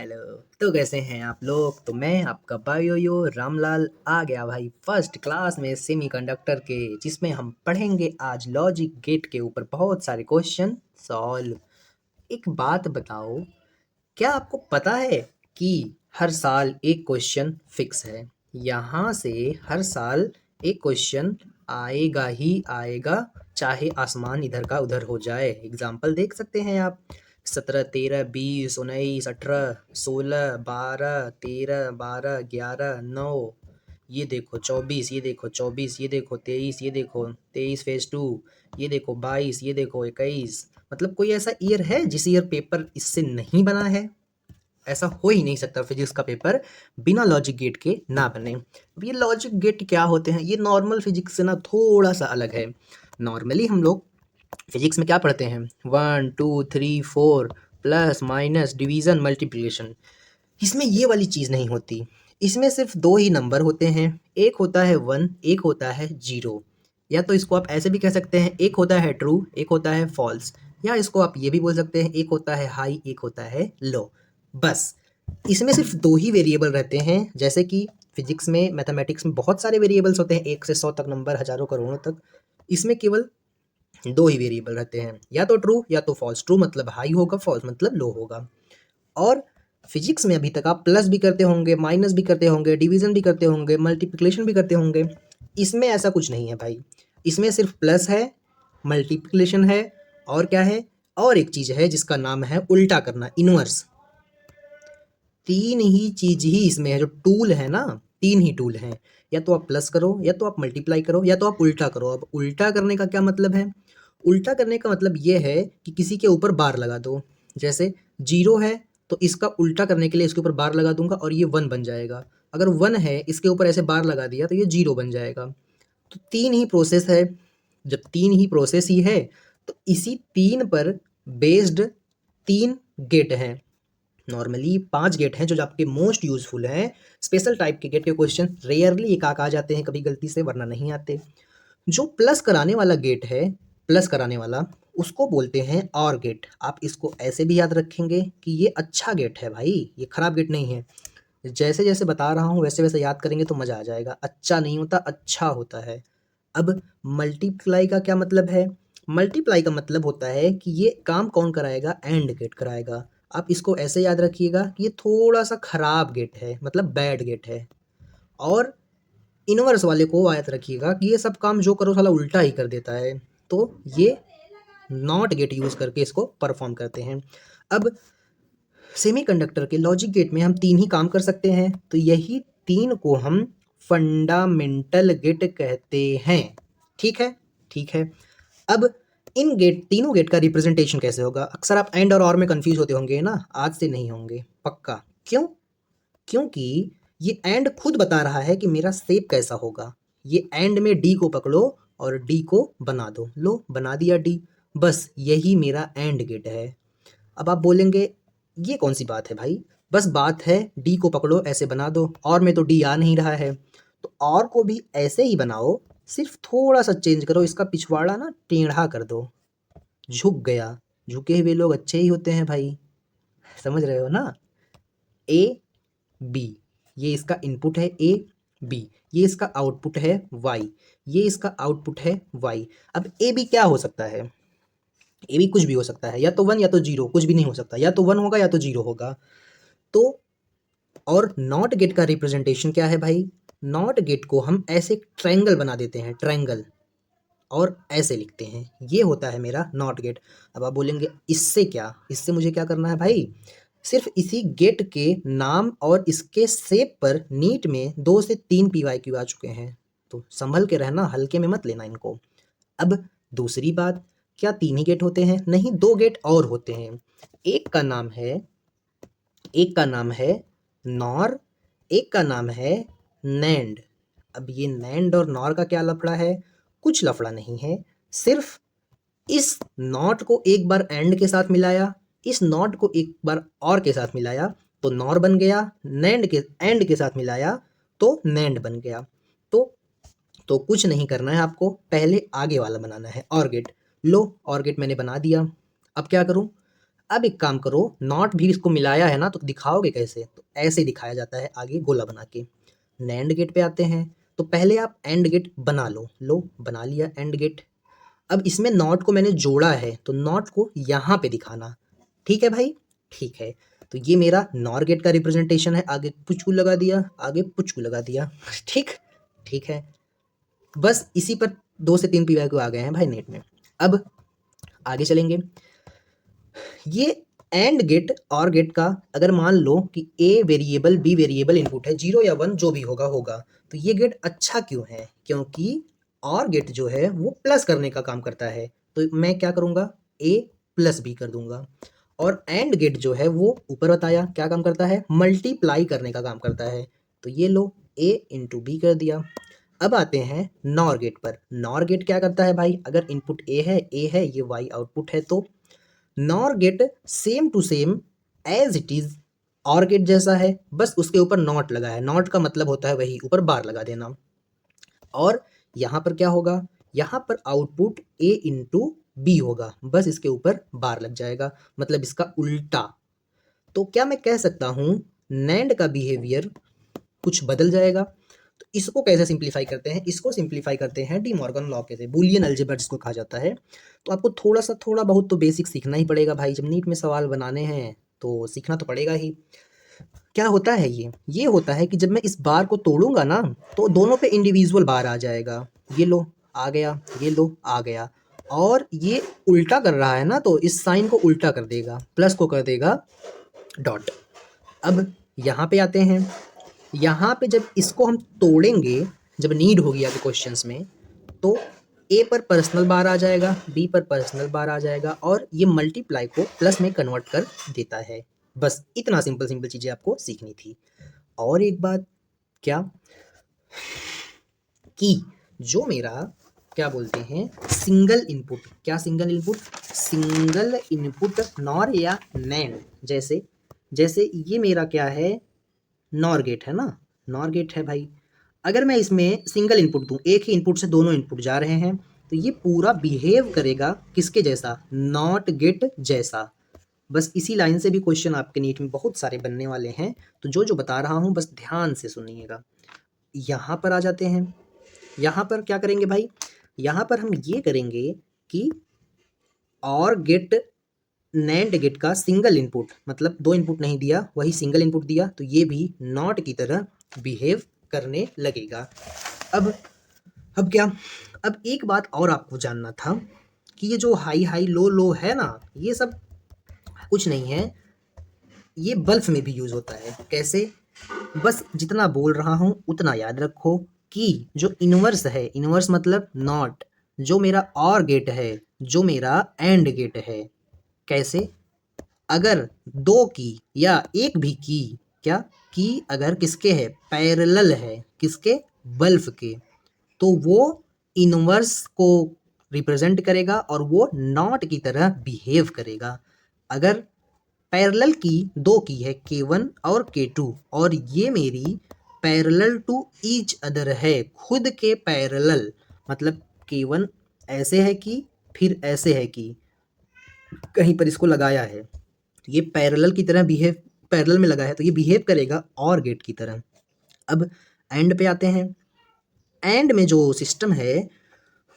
Hello. तो कैसे हैं आप लोग। तो मैं आपका बायोयो रामलाल आ गया भाई फर्स्ट क्लास में सेमीकंडक्टर के, जिसमें हम पढ़ेंगे आज लॉजिक गेट के ऊपर बहुत सारे क्वेश्चन सॉल्व। एक बात बताओ, क्या आपको पता है कि हर साल एक क्वेश्चन फिक्स है। यहाँ से हर साल एक क्वेश्चन आएगा ही आएगा, चाहे आसमान इधर का उधर हो जाए। एग्जाम्पल देख सकते हैं आप, 17, 13, 20, 19, 18, 16, 12, 13, 12, 11, 9, ये देखो 24, ये देखो 24, ये देखो 23, ये देखो 23 फेज 2, ये देखो 22, ये देखो 21। मतलब कोई ऐसा ईयर है जिस ईयर पेपर इससे नहीं बना है? ऐसा हो ही नहीं सकता फिजिक्स का पेपर बिना लॉजिक गेट के ना बने। अब ये लॉजिक गेट क्या होते हैं, ये नॉर्मल फिजिक्स से ना थोड़ा सा अलग है। नॉर्मली हम लोग फिजिक्स में क्या पढ़ते हैं, 1 2 3 4, प्लस माइनस डिवीजन मल्टीप्लिकेशन। इसमें ये वाली चीज़ नहीं होती। इसमें सिर्फ दो ही नंबर होते हैं, एक होता है 1, एक होता है 0। या तो इसको आप ऐसे भी कह सकते हैं, एक होता है ट्रू, एक होता है फॉल्स। या इसको आप ये भी बोल सकते हैं, एक होता है हाई, एक होता है लो। बस इसमें सिर्फ दो ही वेरिएबल रहते हैं। जैसे कि फिजिक्स में, मैथमेटिक्स में बहुत सारे वेरिएबल्स होते हैं, 1 से 100 तक नंबर, हजारों करोड़ों तक। इसमें केवल दो ही वेरिएबल रहते हैं, या तो ट्रू या तो फॉल्स। ट्रू मतलब हाई होगा, फॉल्स मतलब लो होगा। और फिजिक्स में अभी तक आप प्लस भी करते होंगे, माइनस भी करते होंगे, डिवीजन भी करते होंगे, मल्टीप्लिकेशन भी करते होंगे। इसमें ऐसा कुछ नहीं है भाई। इसमें सिर्फ प्लस है, मल्टीप्लिकेशन है, और क्या है, और एक चीज़ है जिसका नाम है उल्टा करना, इनवर्स। तीन ही चीज ही इसमें है, जो टूल है ना, तीन ही टूल हैं। या तो आप प्लस करो, या तो आप मल्टीप्लाई करो, या तो आप उल्टा करो। अब उल्टा करने का क्या मतलब है? उल्टा करने का मतलब ये है कि किसी के ऊपर बार लगा दो। जैसे 0 है तो इसका उल्टा करने के लिए इसके ऊपर बार लगा दूंगा और ये 1 बन जाएगा। अगर 1 है, इसके ऊपर ऐसे बार लगा दिया तो ये 0 बन जाएगा। तो तीन ही प्रोसेस है। जब तीन ही प्रोसेस ही है तो इसी तीन पर बेस्ड तीन गेट हैं। नॉर्मली 5 गेट हैं जो आपके मोस्ट यूजफुल हैं। स्पेशल टाइप के गेट के क्वेश्चन रेयरली एक आ जाते हैं कभी गलती से, वरना नहीं आते। जो प्लस कराने वाला गेट है, प्लस कराने वाला, उसको बोलते हैं और गेट। आप इसको ऐसे भी याद रखेंगे कि ये अच्छा गेट है भाई, ये खराब गेट नहीं है। जैसे जैसे बता रहा हूँ वैसे वैसे याद करेंगे तो मज़ा आ जाएगा। अच्छा नहीं होता, अच्छा होता है। अब मल्टीप्लाई का क्या मतलब है? मल्टीप्लाई का मतलब होता है कि ये काम कौन कराएगा? एंड गेट कराएगा। आप इसको ऐसे याद रखिएगा कि ये थोड़ा सा खराब गेट है, मतलब बैड गेट है। और इनवर्स वाले को याद रखिएगा कि ये सब काम जो करो साला उल्टा ही कर देता है। तो ये नॉट गेट यूज करके इसको परफॉर्म करते हैं। अब सेमीकंडक्टर के लॉजिक गेट में हम तीन ही काम कर सकते हैं, तो यही तीन को हम फंडामेंटल गेट कहते हैं। ठीक है, ठीक है। अब इन गेट, तीनों गेट का रिप्रेजेंटेशन कैसे होगा? अक्सर आप एंड और में कंफ्यूज होते होंगे ना, आज से नहीं होंगे पक्का। क्यों? क्योंकि ये एंड खुद बता रहा है कि मेरा शेप कैसा होगा। ये एंड में डी को पकड़ो और डी को बना दो, लो बना दिया डी। बस यही मेरा एंड गेट है। अब आप बोलेंगे ये कौन सी बात है भाई? बस बात है, डी को पकड़ो ऐसे बना दो, और में तो डी आ नहीं रहा है, तो और को भी ऐसे ही बनाओ, सिर्फ थोड़ा सा चेंज करो, इसका पिछवाड़ा ना टेढ़ा कर दो। झुक गया, झुके हुए लोग अच्छे ही होते हैं भाई, समझ रहे हो ना। ए बी, ये इसका इनपुट है ए बी, ये इसका आउटपुट है वाई, ये इसका आउटपुट है वाई। अब ए बी क्या हो सकता है? ए बी कुछ भी हो सकता है, या तो 1 या तो 0, कुछ भी नहीं हो सकता। या तो 1 होगा या तो 0 होगा। तो और नॉट गेट का रिप्रेजेंटेशन क्या है भाई? नॉट गेट को हम ऐसे ट्रायंगल बना देते हैं, ट्रायंगल, और ऐसे लिखते हैं, ये होता है मेरा नॉट गेट। अब आप बोलेंगे इससे क्या, इससे मुझे क्या करना है भाई? सिर्फ इसी गेट के नाम और इसके शेप पर नीट में 2 से 3 PYQ आ चुके हैं, तो संभल के रहना, हल्के में मत लेना इनको। अब दूसरी बात, क्या तीन ही गेट होते हैं? नहीं, दो गेट और होते हैं। एक का नाम है, एक का नाम है नॉर, एक का नाम है नैंड। अब ये नैंड और नॉर का क्या लफड़ा है? कुछ लफड़ा नहीं है, सिर्फ इस नॉट को एक बार एंड के साथ मिलाया, इस नॉट को एक बार और के साथ मिलाया तो नॉर बन गया, नैंड के एंड के साथ मिलाया तो नैंड बन गया। तो कुछ नहीं करना है आपको, पहले आगे वाला बनाना है और गेट। लो और गेट मैंने बना दिया। अब क्या करूं? अब एक काम करो, नॉट भी इसको मिलाया है ना, तो दिखाओगे कैसे? तो ऐसे दिखाया जाता है आगे गोला बना के। नैंड गेट पे आते हैं, तो पहले आप एंड गेट बना लो बना लिया एंड गेट। अब इसमें नॉट को मैंने जोड़ा है, तो नॉट को यहाँ पे दिखाना। ठीक है भाई, ठीक है। तो ये मेरा नॉर गेट का रिप्रेजेंटेशन है, आगे पुचकू लगा दिया, आगे पुचकू लगा दिया। ठीक, ठीक है। बस इसी पर 2 से 3 पीवाईक्यू आ गए हैं भाई नेट में। अब आगे चलेंगे। ये एंड गेट और गेट का अगर मान लो कि A variable B variable input है, 0 या 1 जो भी होगा होगा, तो ये गेट अच्छा क्यों है? क्योंकि और गेट जो है वो प्लस करने का काम करता है, तो मैं क्या करूँगा, ए प्लस बी कर दूंगा। और एंड गेट जो है वो ऊपर बताया क्या काम करता है, मल्टीप्लाई करने का काम करता है, तो ये लो ए इंटू बी कर दिया। अब आते हैं नॉर गेट पर। नॉर गेट क्या करता है भाई, अगर इनपुट ए है, ये वाई आउटपुट है, तो NOR gate same to same as it is OR gate जैसा है, बस उसके ऊपर नॉट लगा है। नॉट का मतलब होता है वही ऊपर बार लगा देना। और यहाँ पर क्या होगा, यहाँ पर आउटपुट ए इंटू बी होगा, बस इसके ऊपर बार लग जाएगा, मतलब इसका उल्टा। तो क्या मैं कह सकता हूँ नैंड का बिहेवियर कुछ बदल जाएगा? तो इसको कैसे सिंप्लीफाई करते हैं, इसको सिंप्लीफाई करते हैं डी मॉर्गन लॉ के से, बूलियन अलजेब्रा जिसको कहा जाता है। तो आपको थोड़ा बहुत तो बेसिक सीखना ही पड़ेगा भाई, जब नीट में सवाल बनाने हैं तो सीखना तो पड़ेगा ही। क्या होता है ये होता है कि जब मैं इस बार को तोड़ूंगा ना, तो दोनों पे इंडिविजुअल बार आ जाएगा। ये लो आ गया, ये लो आ गया, और ये उल्टा कर रहा है ना, तो इस साइन को उल्टा कर देगा, प्लस को कर देगा डॉट। अब यहाँ पे आते हैं, यहाँ पे जब इसको हम तोड़ेंगे, जब नीड होगी आगे क्वेश्चंस में, तो ए पर पर्सनल बार आ जाएगा, बी पर पर्सनल बार आ जाएगा, और ये मल्टीप्लाई को प्लस में कन्वर्ट कर देता है। बस इतना सिंपल सिंपल चीज़ें आपको सीखनी थी। और एक बात, क्या कि जो मेरा क्या बोलते हैं सिंगल इनपुट, क्या single input, single input nor या नैंड, जैसे जैसे ये मेरा क्या है, नॉर गेट है ना, नॉर गेट है भाई। अगर मैं इसमें सिंगल इनपुट दूं, एक ही इनपुट से दोनों इनपुट जा रहे हैं, तो ये पूरा बिहेव करेगा किसके जैसा, नॉट गेट जैसा। बस इसी लाइन से भी क्वेश्चन आपके नीट में बहुत सारे बनने वाले हैं, तो जो जो बता रहा हूँ बस ध्यान से सुनिएगा। यहाँ पर आ जाते हैं, यहाँ पर क्या करेंगे भाई, यहाँ पर हम ये करेंगे कि और गेट नैंड गेट का सिंगल इनपुट, मतलब 2 इनपुट नहीं दिया, वही सिंगल इनपुट दिया, तो ये भी नॉट की तरह बिहेव करने लगेगा। अब क्या, अब एक बात और आपको जानना था कि ये जो हाई हाई लो लो है ना, ये सब कुछ नहीं है, ये बल्ब में भी यूज होता है। कैसे? बस जितना बोल रहा हूँ उतना याद रखो कि जो इनवर्स है, इनवर्स मतलब नॉट, जो मेरा और गेट है, जो मेरा एंड गेट है, कैसे? अगर 2 की या एक भी की, क्या की अगर किसके है, पैरेलल है, किसके, बल्ब के, तो वो इनवर्स को रिप्रेजेंट करेगा और वो नॉट की तरह बिहेव करेगा। अगर पैरेलल की 2 की है, K1 और K2, और ये मेरी पैरेलल टू ईच अदर है, खुद के पैरेलल, मतलब K1 ऐसे है कि फिर ऐसे है कि कहीं पर इसको लगाया है, तो ये पैरेलल की तरह बिहेव, पैरेलल में लगा है तो ये बिहेव करेगा और गेट की तरह। अब एंड पे आते हैं। एंड में जो सिस्टम है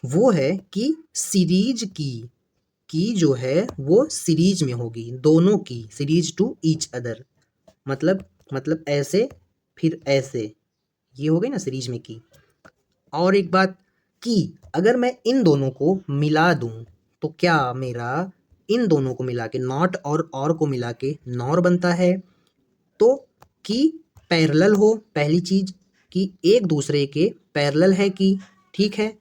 वो है कि सीरीज की जो है वो सीरीज में होगी, दोनों की सीरीज टू ईच अदर, मतलब ऐसे फिर ऐसे, ये हो गई ना सीरीज में की। और एक बात कि अगर मैं इन दोनों को मिला दूं, तो क्या मेरा इन दोनों को मिला के नॉट और को मिला के नॉर बनता है। तो कि पैरेलल हो, पहली चीज कि एक दूसरे के पैरेलल है कि, ठीक है,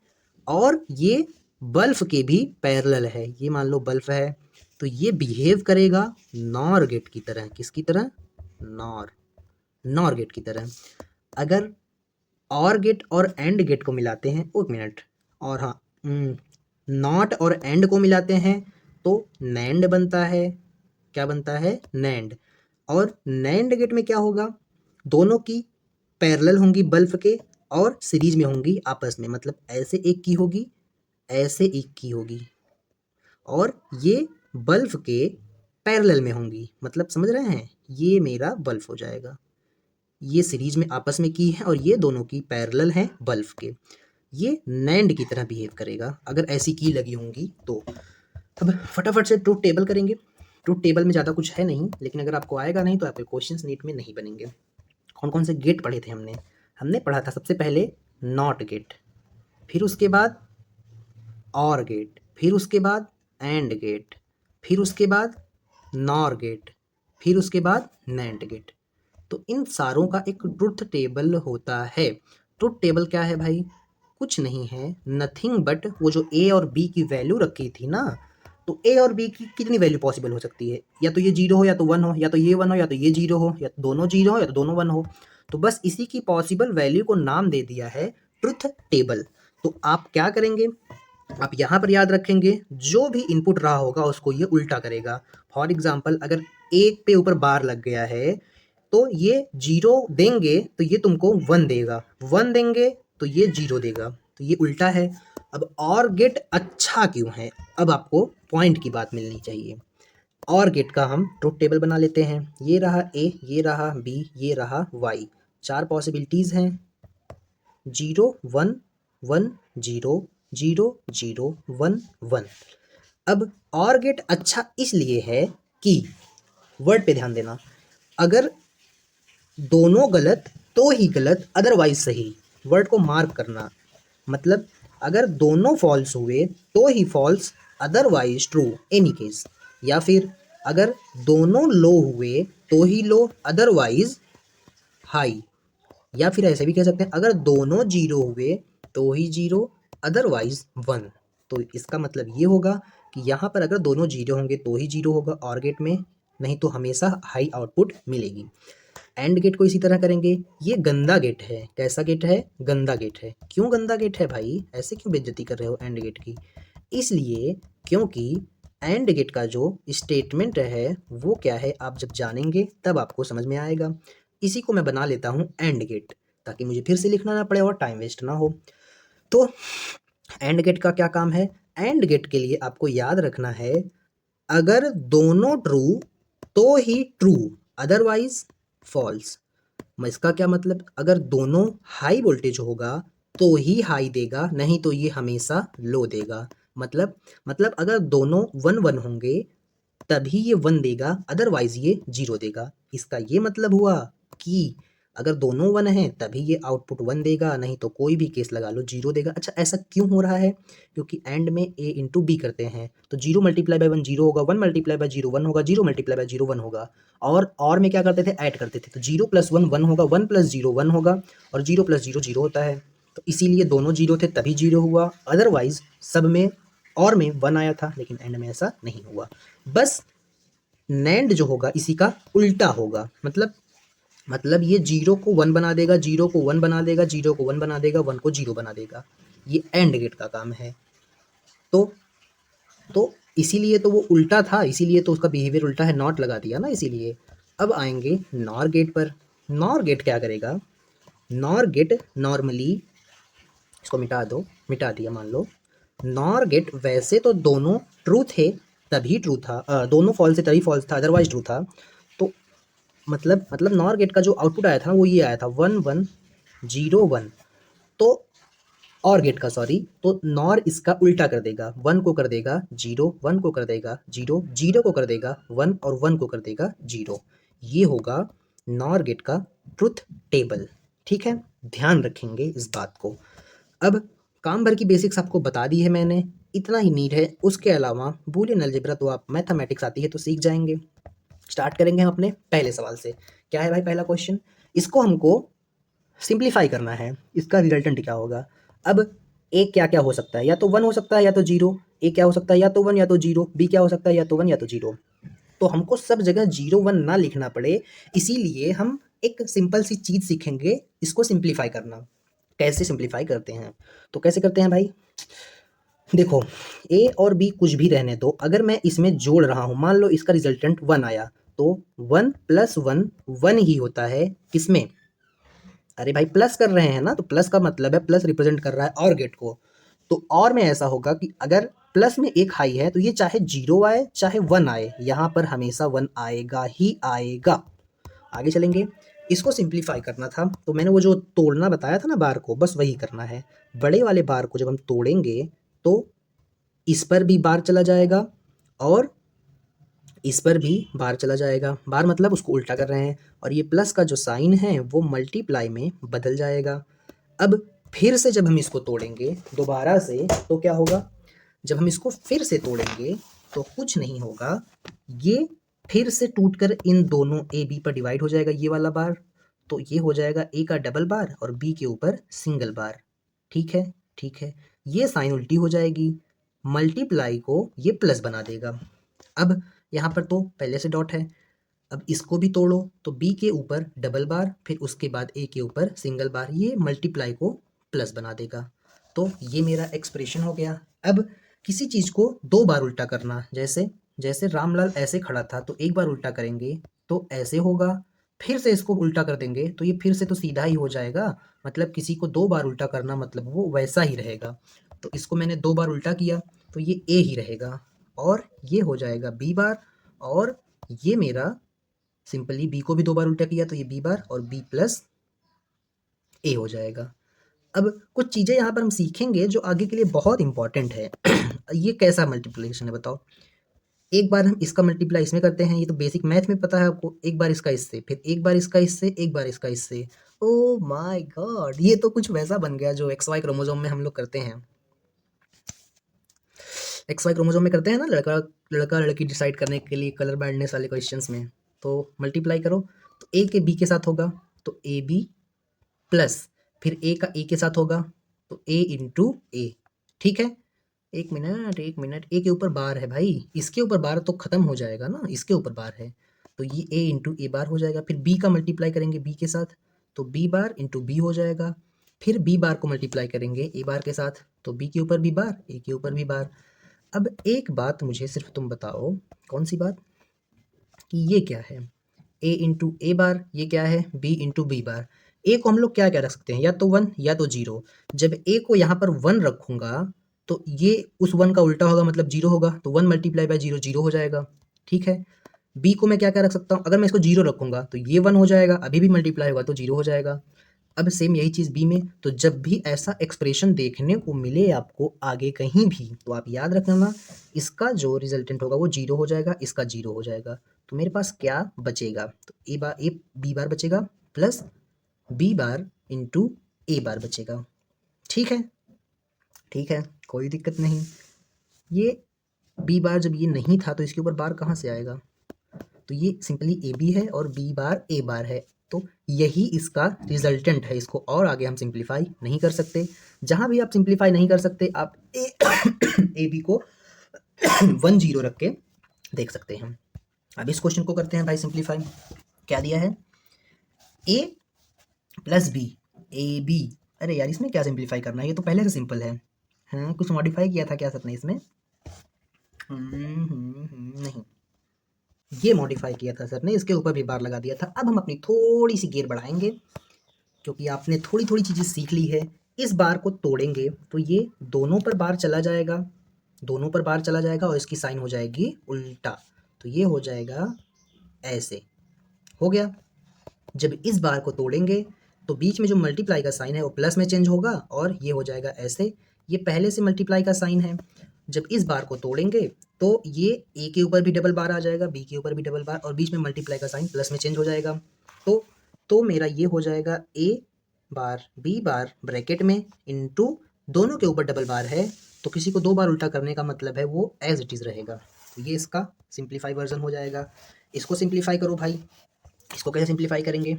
और ये बल्ब के भी पैरेलल है, ये मान लो बल्ब है, तो ये बिहेव करेगा नॉर गेट की तरह, किसकी तरह, नॉर गेट की तरह। अगर और गेट और एंड गेट को मिलाते हैं, एक मिनट, और हाँ, नॉट और एंड को मिलाते हैं तो नैंड बनता है, क्या बनता है, नैंड। और नैंड गेट में क्या होगा, दोनों की पैरेलल होंगी बल्ब के और सीरीज में होंगी आपस में, मतलब ऐसे एक की होगी, ऐसे एक की होगी, और ये बल्ब के पैरेलल में होंगी, मतलब समझ रहे हैं, ये मेरा बल्ब हो जाएगा, ये सीरीज में आपस में की है और ये दोनों की पैरेलल हैं बल्ब के, ये नैंड की तरह बिहेव करेगा अगर ऐसी की लगी होंगी तो। अब फटाफट से ट्रूथ टेबल करेंगे। ट्रूथ टेबल में ज़्यादा कुछ है नहीं, लेकिन अगर आपको आएगा नहीं तो आपके क्वेश्चंस नीट में नहीं बनेंगे। कौन कौन से गेट पढ़े थे हमने? हमने पढ़ा था सबसे पहले नॉट गेट, फिर उसके बाद और गेट, फिर उसके बाद एंड गेट, फिर उसके बाद नॉर गेट, फिर उसके बाद नैंड गेट। तो इन सारों का एक ट्रुथ टेबल होता है। ट्रुथ टेबल क्या है भाई? कुछ नहीं है, नथिंग बट वो जो ए और बी की वैल्यू रखी थी ना, तो ए और बी की कितनी वैल्यू पॉसिबल हो सकती है? या तो ये जीरो हो या तो वन हो, या तो ये वन हो या तो ये जीरो हो, या तो दोनों जीरो हो या तो दोनों वन हो। तो बस इसी की पॉसिबल वैल्यू को नाम दे दिया है ट्रुथ टेबल। तो आप क्या करेंगे, आप यहाँ पर याद रखेंगे जो भी इनपुट रहा होगा उसको ये उल्टा करेगा। फॉर एग्जाम्पल अगर एक पे ऊपर बार लग गया है तो ये जीरो देंगे तो ये तुमको वन देगा, वन देंगे तो ये जीरो देगा, तो ये उल्टा है। अब और गेट अच्छा क्यों है, अब आपको पॉइंट की बात मिलनी चाहिए। और गेट का हम ट्रुथ टेबल बना लेते हैं। ये रहा ए, ये रहा बी, ये रहा वाई, चार पॉसिबिलिटीज़ हैं, zero one one zero, zero zero one one. अब और गेट अच्छा इसलिए है कि वर्ड पे ध्यान देना, अगर दोनों गलत तो ही गलत अदरवाइज सही, वर्ड को मार्क करना, मतलब अगर दोनों फॉल्स हुए तो ही false otherwise true any case, या फिर अगर दोनों लो हुए तो ही लो अदरवाइज हाई, या फिर ऐसे भी कह सकते हैं अगर दोनों जीरो हुए तो ही जीरो अदरवाइज वन। तो इसका मतलब ये होगा कि यहाँ पर अगर दोनों जीरो होंगे तो ही जीरो होगा और गेट में, नहीं तो हमेशा हाई आउटपुट मिलेगी। एंड गेट को इसी तरह करेंगे। ये गंदा गेट है, कैसा गेट है? गंदा गेट है। क्यों गंदा गेट है भाई, ऐसे क्यों बेइज्जती कर रहे हो एंड गेट की? इसलिए क्योंकि एंड गेट का जो स्टेटमेंट है वो क्या है, आप जब जानेंगे तब आपको समझ में आएगा। इसी को मैं बना लेता हूँ एंड गेट, ताकि मुझे फिर से लिखना ना पड़े और टाइम वेस्ट ना हो। तो एंड गेट का क्या काम है? एंड गेट के लिए आपको याद रखना है, अगर दोनों ट्रू तो ही ट्रू अदरवाइज फॉल्स। इसका क्या मतलब, अगर दोनों हाई वोल्टेज होगा तो ही हाई देगा, नहीं तो ये हमेशा लो देगा। मतलब अगर दोनों वन वन होंगे तभी ये वन देगा, अदरवाइज ये जीरो देगा। इसका ये मतलब हुआ कि अगर दोनों वन हैं तभी ये आउटपुट वन देगा, नहीं तो कोई भी केस लगा लो जीरो देगा। अच्छा, ऐसा क्यों हो रहा है? क्योंकि एंड में ए इंटू बी करते हैं, तो zero multiply by one zero होगा, one multiply by zero one होगा, zero multiply by zero one होगा। और में क्या करते थे? ऐड करते थे, तो जीरो प्लस वन वन होगा, वन प्लस जीरो वन होगा, और जीरो प्लस जीरो जीरो होता है। तो इसीलिए दोनों जीरो थे तभी जीरो हुआ, अदरवाइज सब में और में वन आया था, लेकिन एंड में ऐसा नहीं हुआ। बस नैंड जो होगा इसी का उल्टा होगा, मतलब ये जीरो को वन बना देगा, जीरो को वन बना देगा, जीरो को वन बना देगा, वन को जीरो बना देगा। ये एंड गेट का काम है। तो इसीलिए तो वो उल्टा था, इसीलिए तो उसका बिहेवियर उल्टा है, नॉट लगा दिया ना इसीलिए। अब आएंगे नॉर गेट पर। नॉर गेट क्या करेगा? नॉर गेट नॉर्मली, इसको मिटा दो, मिटा दिया मान लो। नॉर गेट वैसे तो दोनों ट्रू थे तभी ट्रू था, दोनों फॉल्स थे तभी फॉल्स था, अदरवाइज ट्रू था। तो मतलब नॉर गेट का जो आउटपुट आया था ना वो ये आया था, वन वन जीरो वन। तो और गेट का सॉरी, तो नॉर इसका उल्टा कर देगा, वन को कर देगा जीरो, वन को कर देगा जीरो, जीरो को कर देगा वन, और वन को कर देगा जीरो। ये होगा नॉर गेट का ट्रुथ टेबल। ठीक है, ध्यान रखेंगे इस बात को। अब काम भर की बेसिक्स आपको बता दी है मैंने, इतना ही नीड है। उसके अलावा बूलियन अलजेब्रा तो आप, मैथमेटिक्स आती है तो सीख जाएंगे। स्टार्ट करेंगे हम अपने पहले सवाल से। क्या है भाई पहला क्वेश्चन? इसको हमको सिंप्लीफाई करना है, इसका रिजल्टेंट क्या होगा। अब ए क्या क्या हो सकता है, या तो वन हो सकता है या तो जीरो। ए क्या हो सकता है, या तो वन या तो जीरो। बी क्या हो सकता है, या तो वन या तो जीरो। तो हमको सब जगह जीरो वन ना लिखना पड़े, इसीलिए हम एक सिंपल सी चीज़ सीखेंगे, इसको सिंप्लीफाई करना। कैसे सिंप्लीफाई करते हैं? तो कैसे करते हैं भाई, देखो, ए और बी कुछ भी रहने दो, अगर मैं इसमें जोड़ रहा हूँ, मान लो इसका रिजल्टेंट वन आया, तो वन प्लस वन वन ही होता है। किसमें? अरे भाई प्लस कर रहे हैं ना, तो प्लस का मतलब है प्लस रिप्रेजेंट कर रहा है और गेट को। तो और में ऐसा होगा कि अगर प्लस में एक हाई है तो ये चाहे 0 आए चाहे 1 आए, यहाँ पर हमेशा 1 आएगा ही आएगा। आगे चलेंगे। इसको सिंप्लीफाई करना था तो मैंने वो जो तोड़ना बताया था ना बार को, बस वही करना है। बड़े वाले बार को जब हम तोड़ेंगे तो इस पर भी बार चला जाएगा और इस पर भी बार चला जाएगा। बार मतलब उसको उल्टा कर रहे हैं, और ये प्लस का जो साइन है वो मल्टीप्लाई में बदल जाएगा। अब फिर से जब हम इसको तोड़ेंगे दोबारा से तो क्या होगा, जब हम इसको फिर से तोड़ेंगे तो कुछ नहीं होगा, ये फिर से टूटकर इन दोनों ए बी पर डिवाइड हो जाएगा ये वाला बार। तो ये हो जाएगा ए का डबल बार और बी के ऊपर सिंगल बार। ठीक है, ठीक है। ये साइन उल्टी हो जाएगी, मल्टीप्लाई को ये प्लस बना देगा। अब यहाँ पर तो पहले से डॉट है, अब इसको भी तोड़ो तो बी के ऊपर डबल बार, फिर उसके बाद ए के ऊपर सिंगल बार, ये मल्टीप्लाई को प्लस बना देगा। तो ये मेरा एक्सप्रेशन हो गया। अब किसी चीज़ को 2 बार उल्टा करना, जैसे जैसे रामलाल ऐसे खड़ा था तो एक बार उल्टा करेंगे तो ऐसे होगा, फिर से इसको उल्टा कर देंगे तो ये फिर से तो सीधा ही हो जाएगा। मतलब किसी को 2 बार उल्टा करना मतलब वो वैसा ही रहेगा। तो इसको मैंने 2 बार उल्टा किया तो ये ए ही रहेगा, और ये हो जाएगा बी बार, और ये मेरा सिंपली बी को भी 2 बार उल्टा किया तो ये बी बार और बी प्लस ए हो जाएगा। अब कुछ चीज़ें यहाँ पर हम सीखेंगे जो आगे के लिए बहुत इंपॉर्टेंट है। ये कैसा मल्टीप्लिकेशन है बताओ। एक बार हम इसका मल्टीप्लाई इसमें करते हैं, ये तो बेसिक मैथ में पता है आपको। एक बार इसका इससे, फिर एक बार इसका इससे, एक बार इसका इससे। ओ माय गॉड, ये तो कुछ वैसा बन गया जो एक्स वाई क्रोमोसोम में हम लोग करते हैं। एक्स वाई क्रोमोसोम में करते हैं ना, लड़का लड़का लड़की डिसाइड करने के लिए कलर ब्लाइंडनेस वाले क्वेश्चंस में। तो मल्टीप्लाई करो तो ए के बी के साथ होगा तो ए बी प्लस, फिर ए का ए के साथ होगा तो ए इंटू ए। ठीक है, एक मिनट एक मिनट, ए के ऊपर बार है भाई, इसके ऊपर बार तो खत्म हो जाएगा ना, इसके ऊपर बार है तो ये ए इंटू ए बार हो जाएगा। फिर बी का मल्टीप्लाई करेंगे बी के साथ तो बी बार इंटू बी हो जाएगा। फिर बी बार को मल्टीप्लाई करेंगे ए बार के साथ तो बी के ऊपर भी बार, ए के ऊपर भी बार। अब एक बात मुझे सिर्फ तुम बताओ, कौन सी बात, कि ये क्या है, ए इंटू ए बार, ये क्या है बी इंटू बी बार। ए को हम लोग क्या क्या रख सकते हैं, या तो 1 या तो 0। जब ए को यहाँ पर 1 रखूंगा तो ये उस 1 का उल्टा होगा मतलब 0 होगा, तो 1 मल्टीप्लाई बाय 0 0 हो जाएगा। ठीक है, बी को मैं क्या क्या रख सकता हूँ, अगर मैं इसको 0 रखूंगा तो ये 1 हो जाएगा, अभी भी मल्टीप्लाई होगा तो 0 हो जाएगा। अब सेम यही चीज़ बी में, तो जब भी ऐसा एक्सप्रेशन देखने को मिले आपको आगे कहीं भी तो आप याद रखना इसका जो रिजल्टेंट होगा वो 0 हो जाएगा, इसका 0 हो जाएगा। तो मेरे पास क्या बचेगा, तो ए बी बार बचेगा plus B bar into A बार बचेगा। ठीक है, ठीक है, कोई दिक्कत नहीं। ये बी बार जब ये नहीं था तो इसके ऊपर बार कहाँ से आएगा, तो ये सिंपली ए बी है और बी बार ए बार है, तो यही इसका रिजल्टेंट है। इसको और आगे हम सिंप्लीफाई नहीं कर सकते। जहाँ भी आप सिंप्लीफाई नहीं कर सकते आप ए ए बी को 1 0 रख के देख सकते हैं। अब इस क्वेश्चन को करते हैं भाई सिंप्लीफाई। क्या दिया है, ए प्लस बी, ए बी। अरे यार इसमें क्या सिंप्लीफाई करना है, ये तो पहले से सिंपल है। हाँ, कुछ मॉडिफाई किया था क्या सर इसमें? नहीं, ये मॉडिफाई किया था सर ने, इसके ऊपर भी बार लगा दिया था। अब हम अपनी थोड़ी सी गेयर बढ़ाएंगे क्योंकि आपने थोड़ी थोड़ी चीज़ें सीख ली है। इस बार को तोड़ेंगे तो ये दोनों पर बार चला जाएगा, दोनों पर बार चला जाएगा और इसकी साइन हो जाएगी उल्टा, तो ये हो जाएगा ऐसे, हो गया। जब इस बार को तोड़ेंगे तो बीच में जो मल्टीप्लाई का साइन है वो प्लस में चेंज होगा और ये हो जाएगा ऐसे, ये पहले से मल्टीप्लाई का साइन है। जब इस बार को तोड़ेंगे तो ये ए के ऊपर भी डबल बार आ जाएगा, बी के ऊपर भी डबल बार, और बीच में मल्टीप्लाई का साइन प्लस में चेंज हो जाएगा। तो मेरा ये हो जाएगा A bar B bar bracket में इंटू दोनों के ऊपर डबल बार है, तो किसी को 2 बार उल्टा करने का मतलब है वो एज इट इज़ रहेगा। तो ये इसका सिंप्लीफाई वर्जन हो जाएगा। इसको सिंप्लीफाई करो भाई। इसको कैसे सिंप्लीफाई करेंगे,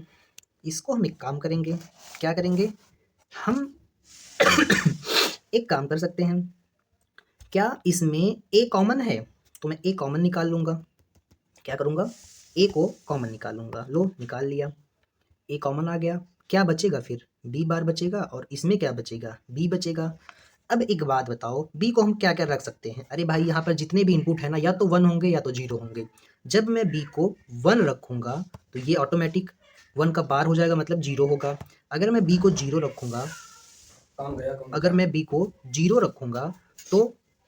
इसको हम एक काम करेंगे, क्या करेंगे हम एक काम कर सकते हैं, क्या इसमें ए कॉमन है, तो मैं ए कॉमन निकाल लूँगा। क्या करूँगा, ए को कॉमन निकालूंगा। लो निकाल लिया, ए कॉमन आ गया। क्या बचेगा फिर, बी बार बचेगा और इसमें क्या बचेगा, बी बचेगा। अब एक बात बताओ, बी को हम क्या क्या रख सकते हैं? अरे भाई यहाँ पर जितने भी इनपुट है ना, या तो 1 होंगे या तो 0 होंगे। जब मैं बी को 1 रखूँगा तो ये ऑटोमेटिक 1 का बार हो जाएगा मतलब 0 होगा। अगर मैं बी को 0 रखूँगा, अगर मैं बी को 0 रखूँगा तो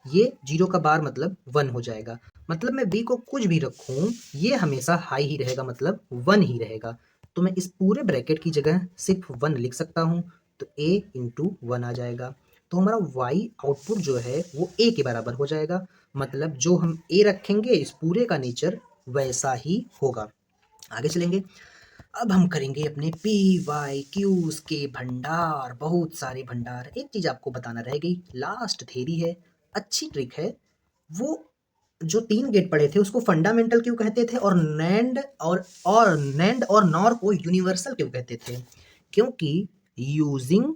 ये 0 का बार मतलब 1 हो जाएगा। मतलब मैं b को कुछ भी रखूं ये हमेशा हाई ही रहेगा, मतलब 1 ही रहेगा। तो मैं इस पूरे ब्रैकेट की जगह सिर्फ 1 लिख सकता हूं, तो a इंटू 1 आ जाएगा। तो हमारा y आउटपुट जो है वो a के बराबर हो जाएगा। मतलब जो हम a रखेंगे इस पूरे का नेचर वैसा ही होगा। आगे चलेंगे। अब हम करेंगे अपने पी वाई क्यूज के भंडार, बहुत सारे भंडार। एक चीज आपको बताना रह गई, लास्ट थ्योरी है, अच्छी ट्रिक है। वो जो 3 गेट पढ़े थे उसको फंडामेंटल क्यों कहते थे, और नैंड और नॉर को यूनिवर्सल क्यों कहते थे? क्योंकि यूजिंग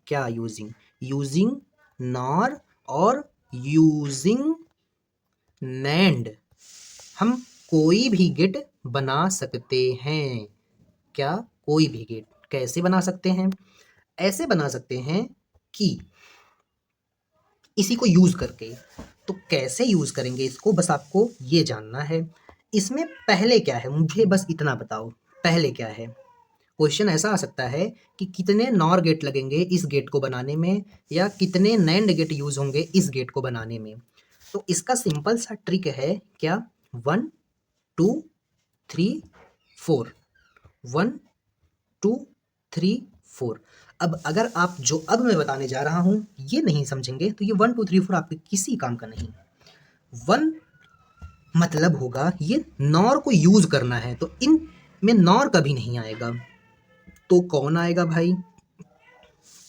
क्या यूजिंग यूजिंग नॉर और यूजिंग नैंड हम कोई भी गेट बना सकते हैं। क्या? कोई भी गेट। कैसे बना सकते हैं? ऐसे बना सकते हैं कि इसी को यूज करके। तो कैसे यूज करेंगे इसको, बस आपको ये जानना है। इसमें पहले क्या है मुझे बस इतना बताओ, पहले क्या है? क्वेश्चन ऐसा आ सकता है कि कितने नॉर गेट लगेंगे इस गेट को बनाने में, या कितने नैंड गेट यूज होंगे इस गेट को बनाने में। तो इसका सिंपल सा ट्रिक है क्या, 1 2 3 4, 1 2 3 4। अब अगर आप जो अब मैं बताने जा रहा हूं ये नहीं समझेंगे तो ये 1 2 3 4 आपके किसी काम का नहीं। 1 मतलब होगा ये नॉर को यूज करना है, तो इन में नॉर कभी नहीं आएगा। तो कौन आएगा भाई?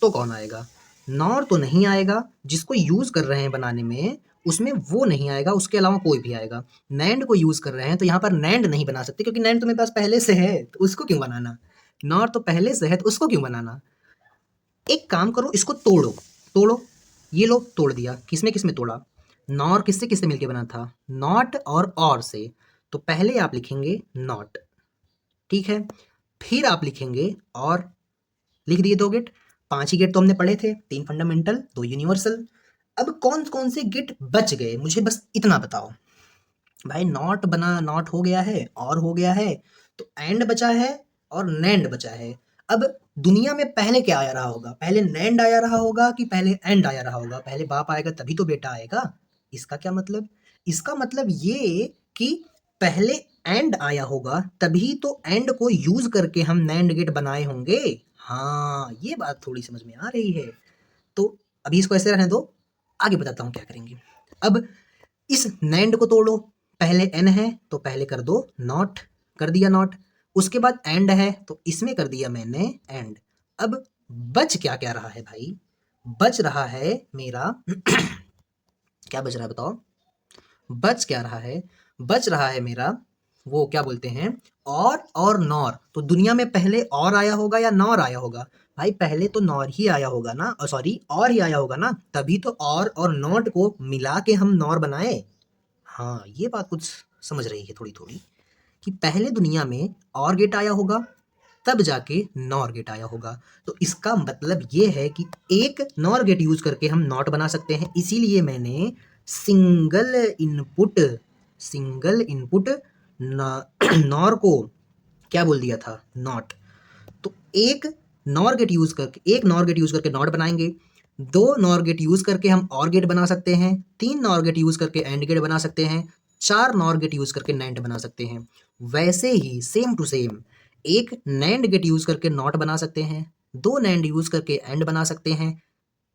तो कौन आएगा? नॉर तो नहीं आएगा, जिसको यूज कर रहे हैं बनाने में उसमें वो नहीं आएगा, उसके अलावा कोई भी आएगा। नैंड को यूज कर रहे हैं तो यहाँ पर नैंड नहीं बना सकते, क्योंकि नैंड तो मेरे पास पहले से है, तो उसको क्यों बनाना? नॉर तो पहले से है तो उसको क्यों बनाना? एक काम करो, इसको तोड़ो। तोड़ो, ये लो तोड़ दिया। किसमें किसमें तोड़ा? नॉर किससे किससे मिलके बना था? नॉट और से। तो पहले आप लिखेंगे नॉट, ठीक है। फिर आप लिखेंगे और, लिख दिए 2 गेट। 5 ही गेट तो हमने पढ़े थे, 3 फंडामेंटल 2 यूनिवर्सल। अब कौन कौन से गेट बच गए मुझे बस इतना बताओ। भाई नॉट बना, नॉट हो गया है और हो गया है, तो एंड बचा है और नैंड बचा है। अब दुनिया में पहले क्या आया रहा होगा? पहले नैंड आया रहा होगा कि पहले एंड आया रहा होगा? पहले बाप आएगा तभी तो बेटा आएगा। इसका क्या मतलब? इसका मतलब ये कि पहले एंड आया होगा तभी तो एंड को यूज करके हम नैंड गेट बनाए होंगे। हाँ, ये बात थोड़ी समझ में आ रही है। तो अभी इसको ऐसे रहने दो, आगे बताता हूँ क्या करेंगे। अब इस नैंड को तोड़ो। पहले एन है तो पहले कर दो नॉट, कर दिया नॉट। उसके बाद एंड है तो इसमें कर दिया मैंने एंड। अब बच क्या क्या रहा है भाई? बच रहा है मेरा क्या बच रहा है बताओ? बच क्या रहा है? बच रहा है मेरा, वो क्या बोलते हैं, और नॉर। तो दुनिया में पहले और आया होगा या नॉर आया होगा? भाई पहले तो नॉर ही आया होगा ना, सॉरी और ही आया होगा ना, तभी तो और नॉट को मिला के हम नॉर बनाए। हाँ, ये बात कुछ समझ रही है थोड़ी थोड़ी, कि पहले दुनिया में और गेट आया होगा तब जाके नॉर गेट आया होगा। तो इसका मतलब ये है कि एक नॉर गेट यूज करके हम नॉट बना सकते हैं। इसीलिए मैंने single input single input nor को क्या बोल दिया था? नॉट। तो एक नॉर गेट यूज करके नॉट बनाएंगे, 2 नॉर गेट यूज करके हम और गेट बना सकते हैं, 3 नॉर गेट यूज करके एंड गेट बना सकते हैं, 4 नॉर गेट यूज करके नैंड बना सकते हैं। वैसे ही सेम टू सेम एक नैंड गेट यूज करके नॉट बना सकते हैं, 2 नैंड यूज करके एंड बना सकते हैं,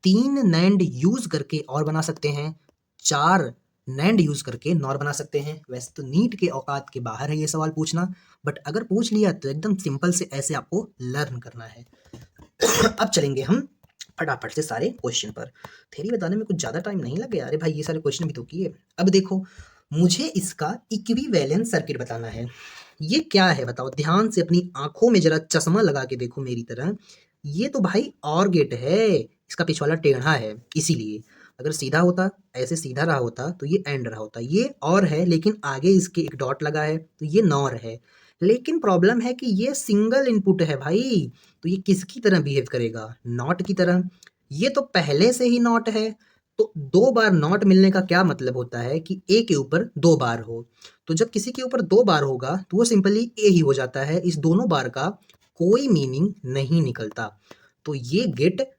3 नैंड यूज करके और बना सकते हैं, 4 नैंड यूज करके नॉर बना सकते हैं। वैसे तो नीट के औकात के बाहर है ये सवाल पूछना, बट अगर पूछ लिया तो एकदम सिंपल से ऐसे आपको लर्न करना है। अब चलेंगे हम फटाफट से सारे क्वेश्चन पर। थ्योरी बताने में कुछ ज़्यादा टाइम नहीं लगे अरे भाई, ये सारे क्वेश्चन भी तो किए। अब देखो, मुझे इसका इक्विवेलेंस सर्किट बताना है। ये क्या है बताओ? ध्यान से अपनी आंखों में जरा चश्मा लगा के देखो मेरी तरह। ये तो भाई और गेट है, इसका पिछवाला टेढ़ा है, इसीलिए। अगर सीधा होता, ऐसे सीधा रहा होता तो ये एंड रहा होता। ये और है लेकिन आगे इसके एक डॉट लगा है तो ये नॉर है। लेकिन प्रॉब्लम है कि ये सिंगल इनपुट है भाई, तो ये किसकी तरह बिहेव करेगा? नॉट की तरह। ये तो पहले से ही नॉट है, तो 2 बार नॉट मिलने का क्या मतलब होता है कि ए के ऊपर 2 बार हो। तो जब किसी के ऊपर 2 बार होगा तो वो सिंपली ए ही हो जाता है, इस दोनों बार का कोई मीनिंग नहीं निकलता। तो ये गेट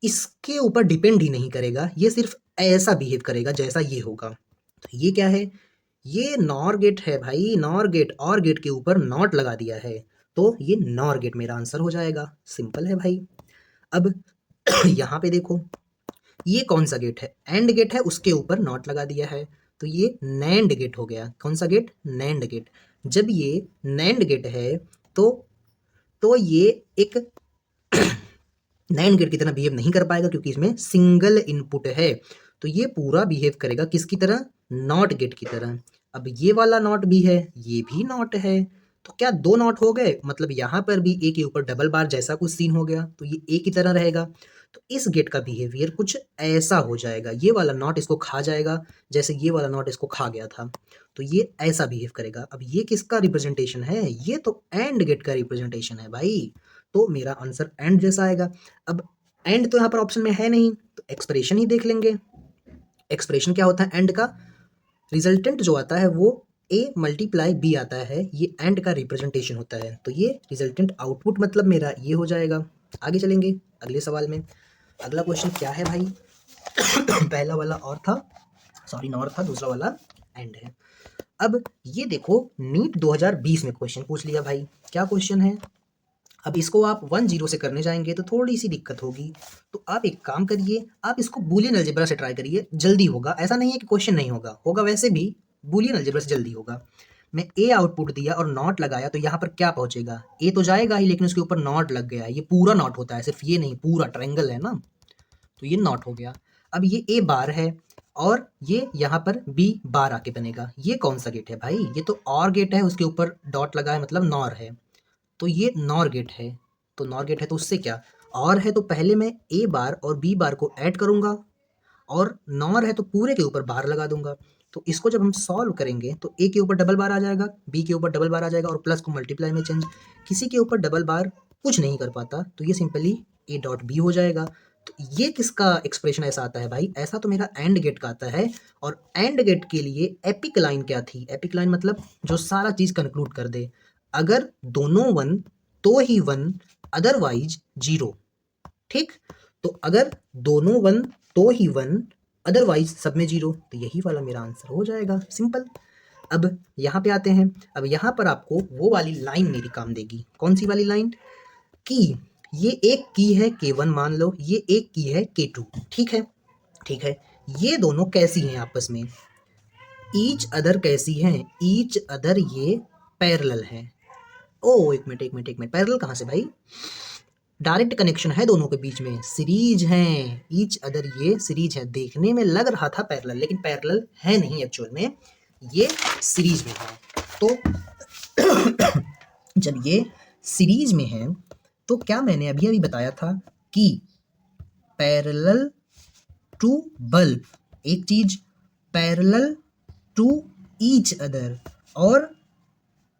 इसके ऊपर डिपेंड ही नहीं करेगा, ये सिर्फ ऐसा बिहेव करेगा जैसा ये होगा। तो ये क्या है, ये नॉर गेट है भाई, नॉर गेट, और गेट के ऊपर नॉट लगा दिया है, तो ये नॉर गेट मेरा आंसर हो जाएगा। सिंपल है भाई। अब यहाँ पे देखो, ये कौन सा गेट है, एंड गेट है, उसके ऊपर नॉट लगा दिया है, तो ये नैंड गेट हो गया। कौन सा गेट, नैंड गेट। जब ये नैंड गेट है तो ये एक नैंड गेट की तरह बिहेव नहीं कर पाएगा, क्योंकि इसमें सिंगल इनपुट है। तो ये पूरा बिहेव करेगा किसकी तरह, नॉट गेट की तरह। अब ये वाला नॉट भी है, ये भी नॉट है, तो क्या दो नॉट हो गए, मतलब यहाँ पर भी ए के ऊपर डबल बार जैसा कुछ सीन हो गया, तो ये ए की तरह रहेगा। तो इस गेट का बिहेवियर कुछ ऐसा हो जाएगा, ये वाला नॉट इसको खा जाएगा जैसे ये वाला नॉट इसको खा गया था, तो ये ऐसा बिहेव करेगा। अब ये किसका रिप्रेजेंटेशन है, ये तो एंड गेट का रिप्रेजेंटेशन है भाई, तो मेरा आंसर एंड जैसा आएगा। अब एंड तो यहाँ पर ऑप्शन में है नहीं, तो एक्सप्रेशन ही देख लेंगे। एक्सप्रेशन क्या होता है एंड का, रिजल्टेंट जो आता है वो a मल्टीप्लाई b आता है, ये एंड का रिप्रेजेंटेशन होता है, तो ये रिजल्टेंट आउटपुट मतलब मेरा ये हो जाएगा। आगे चलेंगे अगले सवाल में। अगला क्वेश्चन क्या है भाई पहला वाला और था, सॉरी नॉर था, दूसरा वाला एंड है। अब ये देखो, नीट 2020 में क्वेश्चन पूछ लिया भाई। क्या क्वेश्चन है, अब इसको आप 1-0 से करने जाएंगे तो थोड़ी सी दिक्कत होगी, तो आप एक काम करिए, आप इसको बूलियन अलजेब्रा से ट्राई करिए, जल्दी होगा। ऐसा नहीं है कि क्वेश्चन नहीं होगा, होगा वैसे भी, बूलियन अलजेब्रा से जल्दी होगा। मैं ए आउटपुट दिया और नॉट लगाया, तो यहाँ पर क्या पहुंचेगा, ए तो जाएगा ही, लेकिन उसके ऊपर नॉट लग गया, ये पूरा नॉट होता है, सिर्फ ये नहीं, पूरा ट्रायंगल है ना, तो ये नॉट हो गया। अब ये ए बार है और ये यहाँ पर बी बार आके बनेगा, ये कौन सा गेट है भाई, ये तो और गेट है, उसके ऊपर डॉट लगा है मतलब नॉर है, तो ये नॉर गेट है। तो नॉर गेट है तो उससे क्या, और है तो पहले मैं ए बार और बी बार को ऐड करूंगा, और नॉर है तो पूरे के ऊपर बार लगा दूंगा। तो इसको जब हम सॉल्व करेंगे तो ए के ऊपर डबल बार आ जाएगा, बी के ऊपर डबल बार आ जाएगा, और प्लस को मल्टीप्लाई में चेंज, किसी के ऊपर डबल बार कुछ नहीं कर पाता, तो ये सिंपली ए डॉट बी हो जाएगा। तो ये किसका एक्सप्रेशन ऐसा आता है भाई, ऐसा तो मेरा एंड गेट का आता है। और एंड गेट के लिए एपिक लाइन क्या थी, एपिक लाइन मतलब जो सारा चीज कंक्लूड कर दे, अगर दोनों वन तो ही वन, अदरवाइज जीरो। ठीक, तो अगर दोनों वन तो ही वन, अदरवाइज सब में जीरो, तो यही वाला मेरा आंसर हो जाएगा, सिंपल। अब यहाँ पे आते हैं, अब यहाँ पर आपको वो वाली लाइन मेरी काम देगी, कौन सी वाली लाइन, की ये एक की है K1 मान लो, ये एक की है K2, ठीक है, ठीक है। ये दोनों कैसी हैं आपस में, ईच अदर कैसी हैं, ईच अदर ये पैरेलल हैं। ओ एक मिनट एक मिनट एक मिनट, पैरेलल कहाँ से भाई, डायरेक्ट कनेक्शन है दोनों के बीच में, सीरीज हैं, ईच अदर ये सीरीज है। देखने में लग रहा था पैरेलल, लेकिन पैरेलल है नहीं एक्चुअल में, ये सीरीज में है। तो जब ये सीरीज में है तो क्या मैंने अभी अभी बताया था कि पैरेलल टू बल्ब एक चीज, पैरेलल टू ईच अदर और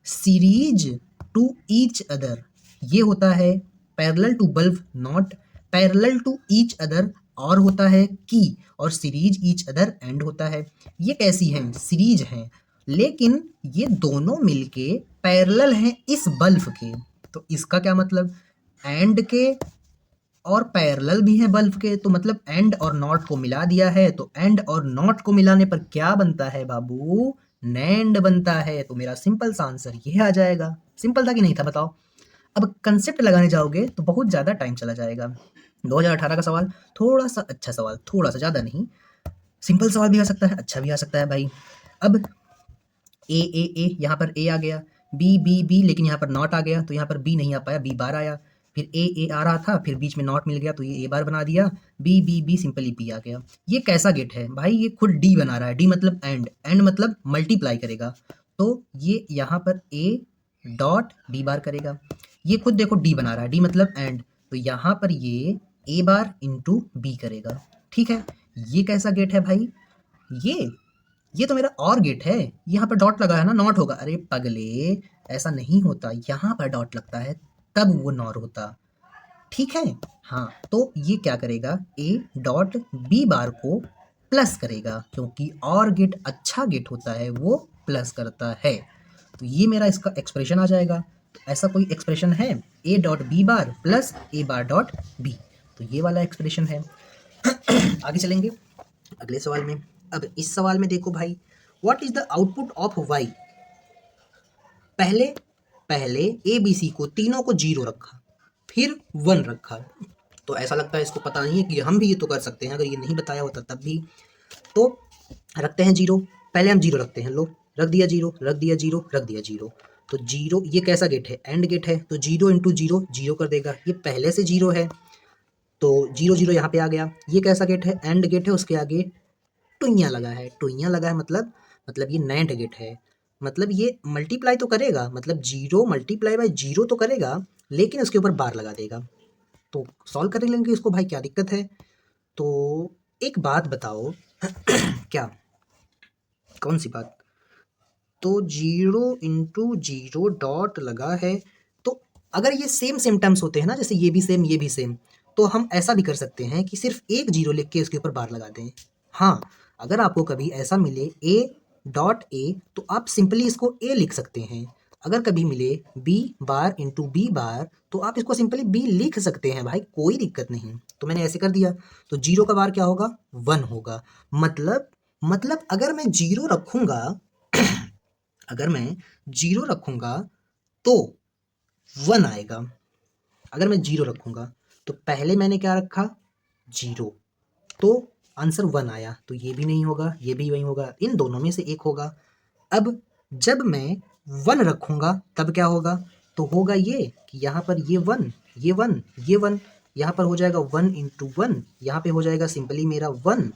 सीरीज टू ईच अदर ये होता है parallel to bulb not, parallel to each other और होता है की, और सीरीज ईच अदर एंड होता है। ये कैसी हैं, सीरीज हैं, लेकिन ये दोनों मिलके पैरेलल हैं इस बल्ब के। तो इसका क्या मतलब, एंड के और पैरेलल भी हैं बल्ब के, तो मतलब एंड और नॉट को मिला दिया है, तो एंड और नॉट को मिलाने पर क्या बनता है बाबू, नैंड बनता है। तो मेरा सिंपल सा आंसर ये आ जाएगा। सिंपल था कि नहीं था बताओ। अब कंसेप्ट लगाने जाओगे तो बहुत ज़्यादा टाइम चला जाएगा। 2018 का सवाल थोड़ा सा अच्छा सवाल, थोड़ा सा ज़्यादा नहीं, सिंपल सवाल भी आ सकता है, अच्छा भी आ सकता है भाई। अब ए यहाँ पर ए आ गया, बी बी बी, लेकिन यहाँ पर नॉट आ गया, तो यहाँ पर बी नहीं आ पाया, बी बार आया, फिर ए आ रहा था, फिर बीच में नॉट मिल गया, तो ये ए बार बना दिया, B B B simply B आ गया। ये कैसा गेट है भाई, ये खुद डी बना रहा है, डी मतलब एंड, एंड मतलब मल्टीप्लाई करेगा, तो ये यहाँ पर ए डॉट बी बार करेगा। ये खुद देखो डी बना रहा है, डी मतलब एंड, तो यहाँ पर ये ए बार इंटू बी करेगा, ठीक है। ये कैसा गेट है भाई, ये तो मेरा और गेट है, यहाँ पर डॉट लगा है ना, नॉट होगा, अरे पगले ऐसा नहीं होता, यहाँ पर डॉट लगता है तब वो नॉर होता, ठीक है। हाँ, तो ये क्या करेगा, ए डॉट बी बार को प्लस करेगा, क्योंकि और गेट अच्छा गेट होता है वो प्लस करता है, तो ये मेरा इसका एक्सप्रेशन आ जाएगा। तो ऐसा कोई एक्सप्रेशन है, A dot B bar plus A bar dot B, तो ये वाला एक्सप्रेशन है। आगे चलेंगे, अगले सवाल में, अब इस सवाल में देखो भाई, what is the output of Y. पहले पहले ए बी सी को तीनों को 0 रखा, फिर 1 रखा। तो ऐसा लगता है इसको पता नहीं है कि हम भी ये तो कर सकते हैं, अगर ये नहीं बताया होता तब भी। तो रखते हैं 0, पहले हम 0 रखते हैं, लो रख दिया 0, रख दिया 0, रख दिया 0। तो 0 ये कैसा गेट है, एंड गेट है, तो 0 इंटू 0 0 कर देगा, ये पहले से 0 है तो 0 0 यहाँ पे आ गया। ये कैसा गेट है, एंड गेट है, उसके आगे टुइयाँ लगा है, टुइयाँ लगा है मतलब ये नैंड गेट है, मतलब ये मल्टीप्लाई तो करेगा, मतलब 0 मल्टीप्लाई बाय 0 तो करेगा, लेकिन उसके ऊपर बार लगा देगा। तो सॉल्व कर लेंगे इसको भाई, क्या दिक्कत है। तो एक बात बताओ क्या, कौन सी बात। तो 0 इंटू 0 डॉट लगा है, तो अगर ये सेम सेम टर्म्स होते हैं ना, जैसे ये भी सेम ये भी सेम, तो हम ऐसा भी कर सकते हैं कि सिर्फ एक 0 लिख के उसके ऊपर बार लगा दें। हाँ, अगर आपको कभी ऐसा मिले a डॉट ए, तो आप सिंपली इसको a लिख सकते हैं। अगर कभी मिले b बार इंटू बी बार, तो आप इसको सिंपली b लिख सकते हैं भाई, कोई दिक्कत नहीं। तो मैंने ऐसे कर दिया, तो 0 का बार क्या होगा, 1 होगा। मतलब अगर मैं 0 रखूंगा अगर मैं 0 रखूंगा तो 1 आएगा। अगर मैं 0 रखूंगा तो पहले मैंने क्या रखा, 0, तो आंसर 1 आया, तो ये भी नहीं होगा, ये भी नहीं होगा, इन दोनों में से एक होगा। अब जब मैं 1 रखूंगा तब क्या होगा, तो होगा ये कि यहाँ पर ये 1 ये 1 ये 1, यहाँ पर हो जाएगा 1 इंटू 1, यहाँ पे हो जाएगा सिंपली मेरा 1,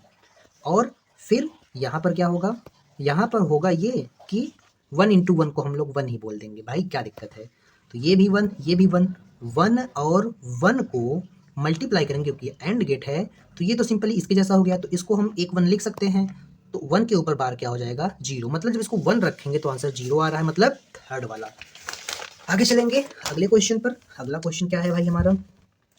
और फिर यहाँ पर क्या होगा, यहाँ पर होगा ये कि 1 इंटू 1 को हम लोग 1 ही बोल देंगे भाई, क्या दिक्कत है। तो ये भी 1 ये भी 1, 1 और 1 को मल्टीप्लाई करेंगे क्योंकि एंड गेट है, तो ये तो सिंपली इसके जैसा हो गया, तो इसको हम एक 1 लिख सकते हैं। तो 1 के ऊपर बार क्या हो जाएगा, 0, मतलब जब इसको 1 रखेंगे तो आंसर 0 आ रहा है, मतलब थर्ड वाला। आगे चलेंगे अगले क्वेश्चन पर। अगला क्वेश्चन क्या है भाई हमारा,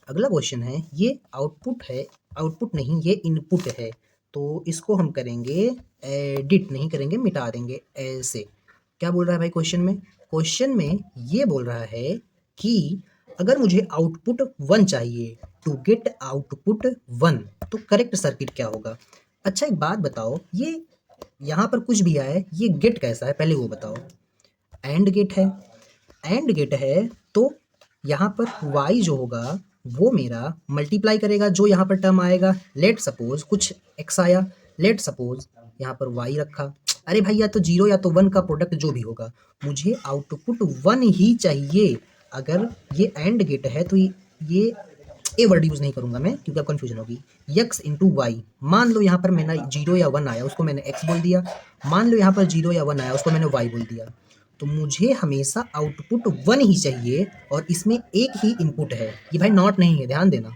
अगला क्वेश्चन है, ये आउटपुट है, आउटपुट नहीं ये इनपुट है, तो इसको हम करेंगे एडिट नहीं करेंगे, मिटा देंगे ऐसे। क्या बोल रहा है भाई क्वेश्चन में, क्वेश्चन में ये बोल रहा है कि अगर मुझे आउटपुट 1 चाहिए, टू गेट आउटपुट 1, तो करेक्ट सर्किट क्या होगा। अच्छा एक बात बताओ, ये यहाँ पर कुछ भी आए, ये गेट कैसा है पहले वो बताओ। एंड गेट है, एंड गेट है, तो यहाँ पर y जो होगा वो मेरा मल्टीप्लाई करेगा जो यहाँ पर टर्म आएगा। लेट सपोज कुछ x आया, लेट सपोज यहाँ पर y रखा, अरे भाई या तो 0 या तो 1 का प्रोडक्ट जो भी होगा, मुझे आउटपुट 1 ही चाहिए। अगर ये एंड गेट है तो ये ए वर्ड यूज़ नहीं करूँगा मैं क्योंकि अब कन्फ्यूजन होगी। x इंटू वाई, मान लो यहाँ पर मैंने 0 या 1 आया उसको मैंने x बोल दिया, मान लो यहाँ पर 0 या 1 आया उसको मैंने y बोल दिया। तो मुझे हमेशा आउटपुट 1 ही चाहिए और इसमें एक ही इनपुट है, ये भाई नॉट नहीं है, ध्यान देना।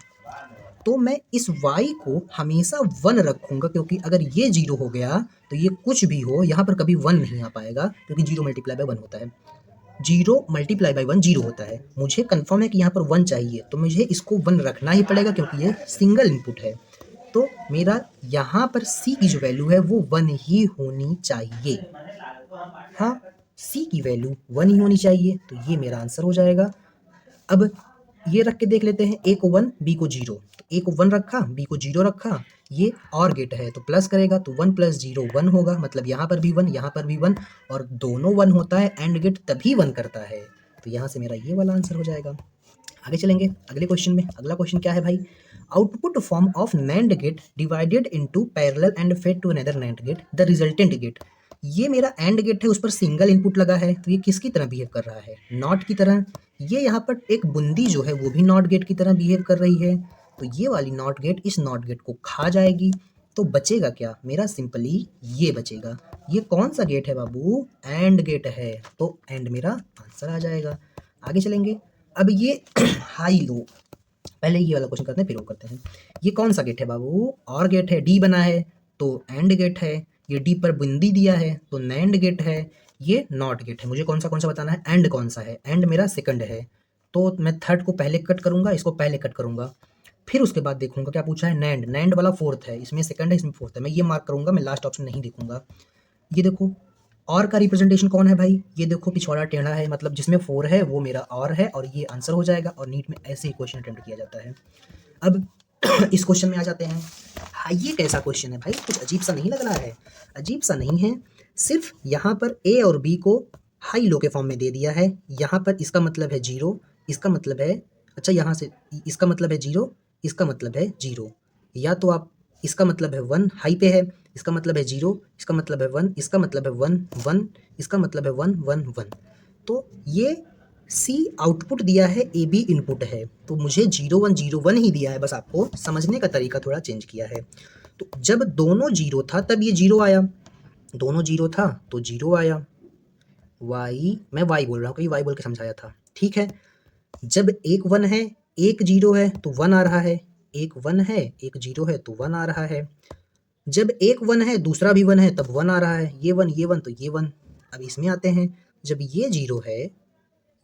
तो मैं इस y को हमेशा 1 रखूंगा क्योंकि अगर ये 0 हो गया तो ये कुछ भी हो यहाँ पर कभी 1 नहीं आ पाएगा, क्योंकि 0 मल्टीप्लाई बाय 1 होता है, 0 मल्टीप्लाई बाय 1 0 होता है। मुझे कंफर्म है कि यहाँ पर 1 चाहिए, तो मुझे इसको 1 रखना ही पड़ेगा क्योंकि ये सिंगल इनपुट है। तो मेरा यहाँ पर c की जो वैल्यू है वो 1 ही होनी चाहिए। हाँ, c की वैल्यू 1 ही होनी चाहिए, तो ये मेरा आंसर हो जाएगा। अब ये रख के देख लेते हैं, a को 1 b को 0, तो a को 1 रखा b को 0 रखा, ये और गेट है तो प्लस करेगा, तो 1 प्लस 0 1 होगा, मतलब यहाँ पर भी 1 यहाँ पर भी 1, और दोनों 1 होता है, एंड गेट तभी 1 करता है, तो यहाँ से मेरा ये वाला आंसर हो जाएगा। आगे चलेंगे अगले क्वेश्चन में। अगला क्वेश्चन क्या है भाई, output form of NAND gate divided into parallel and fed to another NAND gate the resultant gate. ये मेरा एंड गेट है, उस पर सिंगल इनपुट लगा है, तो ये किसकी तरह बिहेव कर रहा है, नॉट की तरह। ये यहाँ पर एक बूंदी जो है वो भी नॉट गेट की तरह बिहेव कर रही है, तो ये वाली नॉट गेट इस नॉट गेट को खा जाएगी, तो बचेगा क्या मेरा, सिंपली ये बचेगा। ये कौन सा गेट है बाबू, एंड गेट है, तो एंड मेरा आंसर आ जाएगा। आगे चलेंगे, अब ये हाई लो, पहले ये वाला क्वेश्चन करते हैं फिर वो करते हैं। ये कौन सा गेट है बाबू, और गेट है, डी बना है तो एंड गेट है, ये डी पर बिंदी दिया है तो नैंड गेट है, ये नॉट गेट है। मुझे कौन सा बताना है, एंड कौन सा है, एंड मेरा सेकंड है, तो मैं थर्ड को पहले कट करूंगा, इसको पहले कट करूंगा, फिर उसके बाद देखूंगा क्या पूछा है, नैंड, नैंड वाला फोर्थ है, इसमें सेकंड है इसमें फोर्थ है, मैं ये मार्क करूंगा, मैं लास्ट ऑप्शन नहीं देखूंगा। ये देखो और का रिप्रेजेंटेशन कौन है भाई, ये देखो पिछवाड़ा टेढ़ा है, मतलब जिसमें 4 है वो मेरा और है, और ये आंसर हो जाएगा, और नीट में ऐसे ही क्वेश्चन अटेम्प्ट किया जाता है। अब इस क्वेश्चन में आ जाते हैं। हाँ, ये कैसा क्वेश्चन है भाई, कुछ अजीब सा नहीं लग रहा है? अजीब सा नहीं है, सिर्फ यहाँ पर ए और बी को हाई लो के फॉर्म में दे दिया है। यहाँ पर इसका मतलब है जीरो, इसका मतलब है, अच्छा यहाँ से इसका मतलब है जीरो, इसका मतलब है जीरो, या तो आप इसका मतलब है वन हाई पे है, इसका मतलब है जीरो, इसका मतलब है वन, इसका मतलब है वन वन, इसका मतलब है वन वन वन। तो ये सी आउटपुट दिया है, ए बी इनपुट है, तो मुझे 0101 ही दिया है, बस आपको समझने का तरीका थोड़ा चेंज किया है। तो जब दोनों जीरो था तब ये जीरो आया, दोनों जीरो था तो जीरो आया। वाई, मैं वाई बोल रहा हूँ क्योंकि वाई बोल के समझाया था, ठीक है। जब एक वन है, एक जीरो है तो वन आ रहा है, एक वन है एक जीरो है तो वन आ रहा है। जब एक वन है दूसरा भी वन है तब वन आ रहा है, ये वन तो ये वन। अब इसमें आते हैं, जब ये जीरो है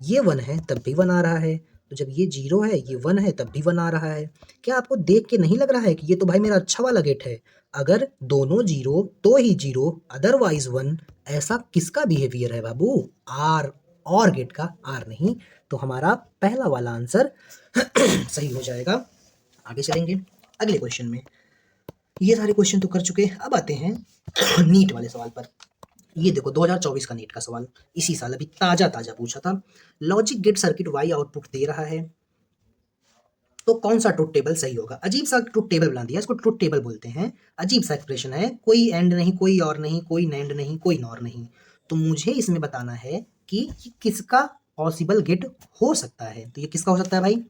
ये वन है तब भी वन आ रहा है, तो जब ये जीरो है ये वन है तब भी वन आ रहा है। क्या आपको देख के नहीं लग रहा है कि ये तो भाई मेरा अच्छा वाला गेट है? अगर दोनों जीरो तो ही जीरो, अदरवाइज वन। ऐसा किसका बिहेवियर है बाबू? आर, और गेट का, आर नहीं। तो हमारा पहला वाला आंसर सही हो जाएगा। आगे चलेंगे अगले क्वेश्चन में। ये सारे क्वेश्चन तो कर चुके, अब आते हैं नीट वाले सवाल पर। ये देखो 2024 का नीट का सवाल, इसी साल अभी ताजा ताजा पूछा था। Logic gate circuit Y output दे रहा है, तो कौन सा ट्रुथ टेबल सही होगा? अजीब सा ट्रुथ टेबल बना दिया, इसको ट्रुथ टेबल बोलते हैं। अजीब सा एक्सप्रेशन है, कोई एंड नहीं, कोई और नहीं, कोई नैंड नहीं, कोई नॉर नहीं। तो मुझे इसमें बताना है कि ये किसका पॉसिबल गेट हो सकता है। तो ये किसका हो सकता है भाई?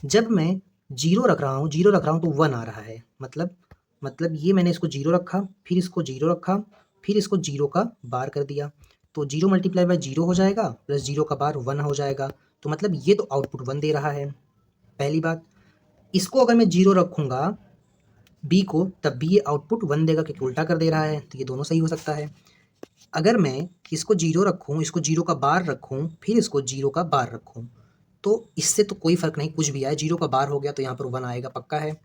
जब मैं जीरो रख रहा हूँ, जीरो रख रहा हूँ तो वन आ रहा है, मतलब ये मैंने इसको जीरो रखा, फिर इसको जीरो रखा, फिर इसको जीरो का बार कर दिया, तो जीरो मल्टीप्लाई बाय जीरो हो जाएगा, प्लस जीरो का बार वन हो जाएगा। तो मतलब ये तो आउटपुट वन दे रहा है, पहली बात। इसको अगर मैं जीरो रखूँगा बी को, तब भी ये आउटपुट वन देगा, क्योंकि उल्टा कर दे रहा है, तो ये दोनों सही हो सकता है। अगर मैं इसको जीरो रखूँ, इसको जीरो का बार रखूँ, फिर इसको जीरो का बार रखूँ, तो इससे तो कोई फ़र्क नहीं, कुछ भी आए, जीरो का बार हो गया तो यहाँ पर वन आएगा, पक्का है।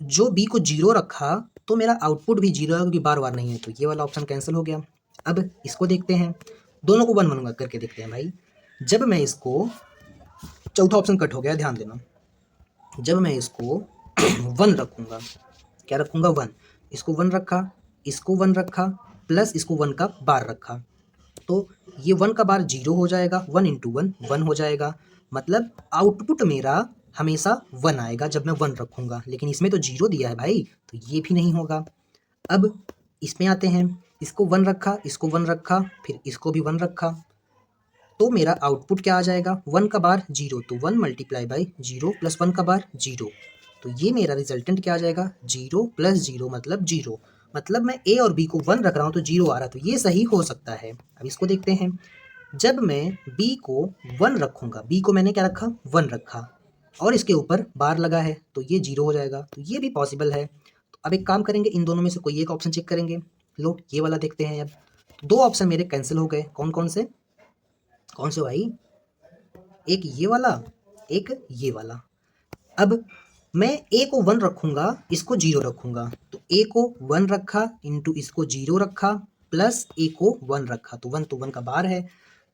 जो बी को जीरो रखा तो मेरा आउटपुट भी जीरो है, क्योंकि बार बार नहीं है, तो ये वाला ऑप्शन कैंसिल हो गया। अब इसको देखते हैं, दोनों को वन वन करके देखते हैं भाई। जब मैं इसको, चौथा ऑप्शन कट हो गया, ध्यान देना। जब मैं इसको वन रखूँगा, क्या रखूँगा? वन। इसको वन रखा, इसको वन रखा, प्लस इसको वन का बार रखा, तो ये वन का बार जीरो हो जाएगा, वन इंटू वन वन हो जाएगा। मतलब आउटपुट मेरा हमेशा वन आएगा जब मैं वन रखूँगा, लेकिन इसमें तो जीरो दिया है भाई, तो ये भी नहीं होगा। अब इसमें आते हैं, इसको वन रखा, इसको वन रखा, फिर इसको भी वन रखा, तो मेरा आउटपुट क्या आ जाएगा? वन का बार जीरो, तो one multiply by zero plus one का बार जीरो, तो ये मेरा रिजल्टेंट क्या आ जाएगा? जीरो प्लस जीरो मतलब जीरो। मतलब मैं ए और बी को वन रख रहा हूँ तो जीरो आ रहा है, तो ये सही हो सकता है। अब इसको देखते हैं, जब मैं बी को वन रखूँगा, बी को मैंने क्या रखा? वन रखा, और इसके ऊपर बार लगा है, तो ये जीरो हो जाएगा, तो ये भी पॉसिबल है। तो अब एक काम करेंगे, इन दोनों में से कोई एक ऑप्शन चेक करेंगे। लो ये वाला देखते हैं। अब दो ऑप्शन मेरे कैंसिल हो गए, कौन कौन से? कौन से भाई? एक ये वाला, एक ये वाला। अब मैं ए को वन रखूँगा, इसको जीरो रखूँगा, तो ए को वन रखा इंटू इसको जीरो रखा, प्लस ए को वन रखा, तो वन का बार है,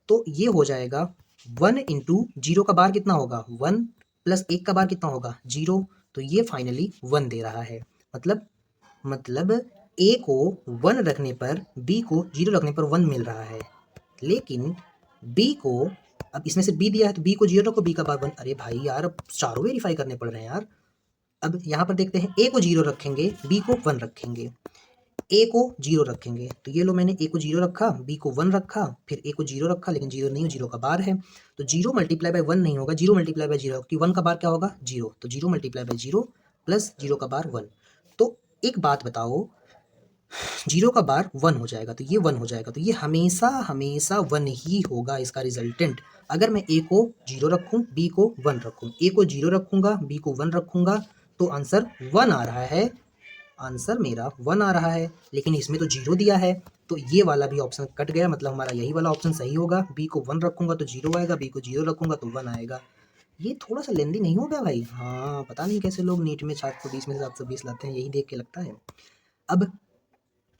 तो ये हो जाएगा वन इंटू जीरो का बार कितना होगा? वन, प्लस एक का बार कितना होगा? जीरो, तो ये फाइनली वन दे रहा है। मतलब ए को वन रखने पर बी को जीरो रखने पर वन मिल रहा है, लेकिन बी को, अब इसमें से बी दिया है तो बी को जीरो रखो, बी का बार वन। अरे भाई यार, अब चारों वेरीफाई करने पड़ रहे हैं यार। अब यहाँ पर देखते हैं, ए को जीरो रखेंगे, बी को वन रखेंगे, ए को जीरो रखेंगे, तो ये लो मैंने ए को जीरो रखा, बी को वन रखा, फिर ए को जीरो रखा, लेकिन जीरो नहीं, जीरो का बार है, तो जीरो मल्टीप्लाई बाय वन नहीं होगा, जीरो मल्टीप्लाई बाय जीरो, क्योंकि वन का बार क्या होगा? जीरो, तो zero multiply by zero plus zero का बार वन। तो एक बात बताओ, जीरो का बार वन हो जाएगा, तो ये वन हो जाएगा, तो ये हमेशा हमेशा वन ही होगा इसका रिजल्टेंट। अगर मैं ए को जीरो रखूँ, बी को वन रखूँ, ए को जीरो रखूँगा, बी को वन रखूँगा, तो आंसर वन आ रहा है, आंसर मेरा वन आ रहा है। लेकिन इसमें तो जीरो दिया है, तो ये वाला भी ऑप्शन कट गया, मतलब हमारा यही वाला ऑप्शन सही होगा। बी को वन रखूँगा तो जीरो आएगा, बी को जीरो रखूँगा तो वन आएगा। ये थोड़ा सा लेंदी नहीं हो गया भाई? हाँ, पता नहीं कैसे लोग नीट में 720 में से 720 लाते हैं, यही देख के लगता है। अब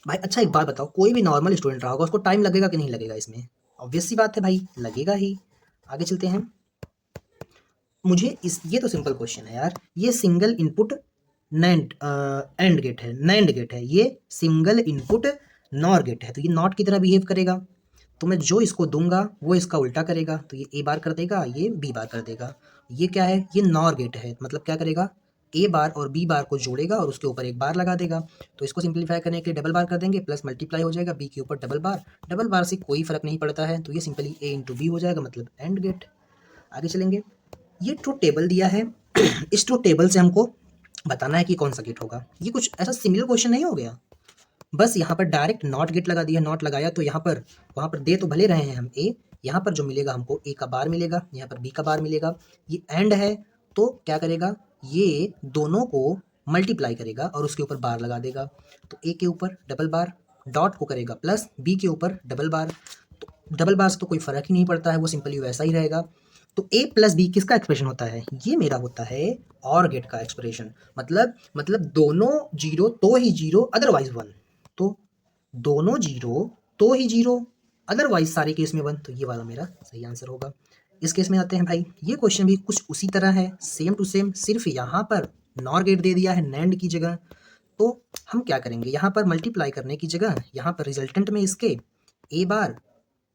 भाई अच्छा एक बात बताओ, कोई भी नॉर्मल स्टूडेंट रहा होगा, उसको टाइम लगेगा कि नहीं लगेगा इसमें? ऑब्वियस सी बात है भाई, लगेगा ही। आगे चलते हैं, मुझे इस, ये तो सिंपल क्वेश्चन है यार, ये single input NAND and gate है, नैंड गेट है, ये सिंगल इनपुट नॉर गेट है, तो ये नॉट की तरह बिहेव करेगा। तो मैं जो इसको दूंगा वो इसका उल्टा करेगा, तो ये ए बार कर देगा, ये बी बार कर देगा। ये क्या है, ये नॉर गेट है, मतलब क्या करेगा, ए बार और बी बार को जोड़ेगा और उसके ऊपर एक बार लगा देगा। तो इसको सिंपलीफाई करने के लिए डबल बार कर देंगे, प्लस मल्टीप्लाई हो जाएगा बी के ऊपर डबल बार से कोई फर्क नहीं पड़ता है, तो ये सिंपली ए इंटू बी हो जाएगा, मतलब एंड गेट। आगे चलेंगे, ये ट्रुथ टेबल दिया है इस ट्रुथ टेबल से हमको बताना है कि कौन सा गेट होगा। ये कुछ ऐसा सिमिलर क्वेश्चन नहीं हो गया, बस यहाँ पर डायरेक्ट नॉट गेट लगा दिया, नॉट लगाया तो यहाँ पर वहाँ पर दे तो भले रहे हैं हम ए, यहाँ पर जो मिलेगा हमको ए का बार मिलेगा, यहाँ पर बी का बार मिलेगा। ये एंड है तो क्या करेगा, ये दोनों को मल्टीप्लाई करेगा और उसके ऊपर बार लगा देगा। तो ए के ऊपर डबल बार, डॉट को करेगा प्लस, बी के ऊपर डबल बार, तो डबल बार से तो कोई फर्क ही नहीं पड़ता है, वो सिंपली वैसा ही रहेगा। तो ए प्लस बी किसका एक्सप्रेशन होता है, ये मेरा होता है और गेट का एक्सप्रेशन। मतलब दोनों जीरो तो ही जीरो, अदरवाइज वन। तो दोनों जीरो तो ही जीरो, अदरवाइज सारे केस में वन, तो ये वाला मेरा सही आंसर होगा। इस केस में आते हैं भाई, ये क्वेश्चन भी कुछ उसी तरह है, सेम टू सेम, सिर्फ यहाँ पर नॉर गेट दे दिया है नैंड की जगह। तो हम क्या करेंगे, यहाँ पर मल्टीप्लाई करने की जगह यहाँ पर रिजल्टेंट में इसके ए बार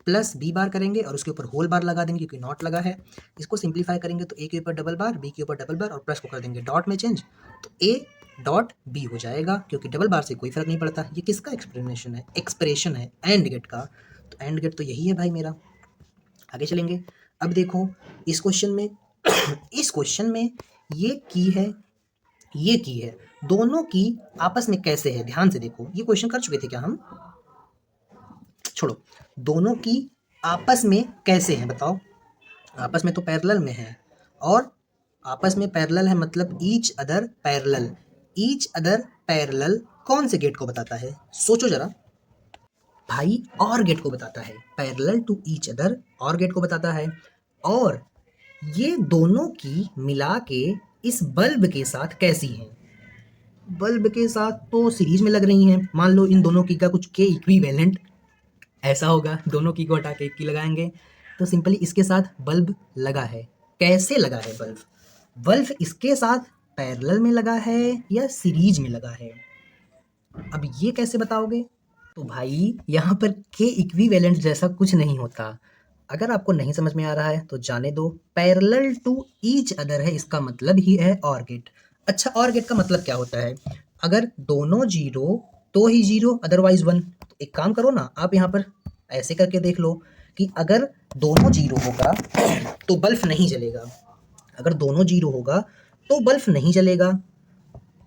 प्लस बी बार करेंगे और उसके ऊपर होल बार लगा देंगे क्योंकि नॉट लगा है। इसको सिंप्लीफाई करेंगे तो ए के ऊपर डबल बार, बी के ऊपर डबल बार और प्लस को कर देंगे डॉट में चेंज, तो ए डॉट बी हो जाएगा, क्योंकि डबल बार से कोई फर्क नहीं पड़ता। ये किसका एक्सप्रेशन है एंड गेट का, तो एंड गेट तो यही है भाई मेरा। आगे चलेंगे, अब देखो इस क्वेश्चन में इस क्वेश्चन में ये की है, ये की है, दोनों की आपस में कैसे है, ध्यान से देखो। ये क्वेश्चन कर चुके थे क्या हम, छोड़ो, दोनों की आपस में कैसे है बताओ। आपस में तो पैरेलल में है, और आपस में पैरेलल है मतलब each other parallel. Each other parallel कौन से गेट को बताता है, सोचो जरा भाई, और गेट को बताता है, पैरेलल टू ईच अदर और गेट को बताता है। और ये दोनों की मिला के इस बल्ब के साथ कैसी हैं, बल्ब के साथ तो सीरीज में लग रही हैं। मान लो इन दोनों की का कुछ के इक्विवेलेंट ऐसा होगा, दोनों की को हटा के एक की लगाएंगे, तो सिंपली इसके साथ बल्ब लगा है। कैसे लगा है बल्ब, बल्ब इसके साथ पैरेलल में लगा है या सीरीज में लगा है, अब ये कैसे बताओगे। तो भाई यहाँ पर के इक्विवेलेंट जैसा कुछ नहीं होता। अगर आपको नहीं समझ में आ रहा है तो जाने दो, पैरेलल टू ईच अदर है, इसका मतलब ही है और गेट। अच्छा, और गेट का मतलब क्या होता है, अगर दोनों जीरो तो ही जीरो, अदरवाइज वन। तो एक काम करो ना, आप यहाँ पर ऐसे करके देख लो कि अगर दोनों जीरो होगा तो बल्ब नहीं जलेगा, अगर दोनों जीरो होगा तो बल्ब नहीं जलेगा,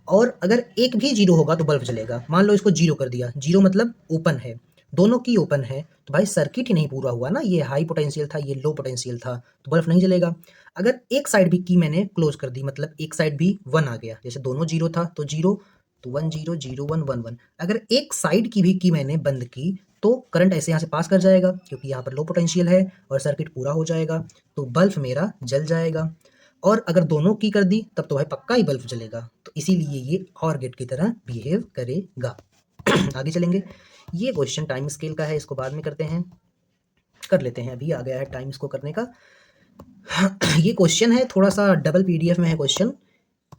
और अगर एक भी जीरो होगा तो बल्ब जलेगा। मान लो इसको जीरो कर दिया, जीरो मतलब ओपन है, दोनों की ओपन है, तो भाई सर्किट ही नहीं पूरा हुआ ना, ये हाई पोटेंशियल था, ये लो पोटेंशियल था, तो बल्ब नहीं जलेगा। अगर एक साइड भी की मैंने क्लोज कर दी, मतलब एक साइड भी वन आ गया, जैसे दोनों जीरो था तो जीरो, तो 1 0 0 1 1 1। अगर एक साइड की भी की मैंने बंद की तो करंट ऐसे यहाँ से पास कर जाएगा, क्योंकि यहाँ पर लो पोटेंशियल है और सर्किट पूरा हो जाएगा, तो बल्ब मेरा जल जाएगा। और अगर दोनों की कर दी तब तो भाई पक्का ही बल्ब जलेगा, तो इसीलिए ये और गेट की तरह बिहेव करेगा। आगे चलेंगे, ये क्वेश्चन टाइम स्केल का है, इसको बाद में करते हैं, कर लेते हैं, अभी आ गया है टाइम इसको करने का। ये क्वेश्चन है थोड़ा सा डबल पीडीएफ में है क्वेश्चन,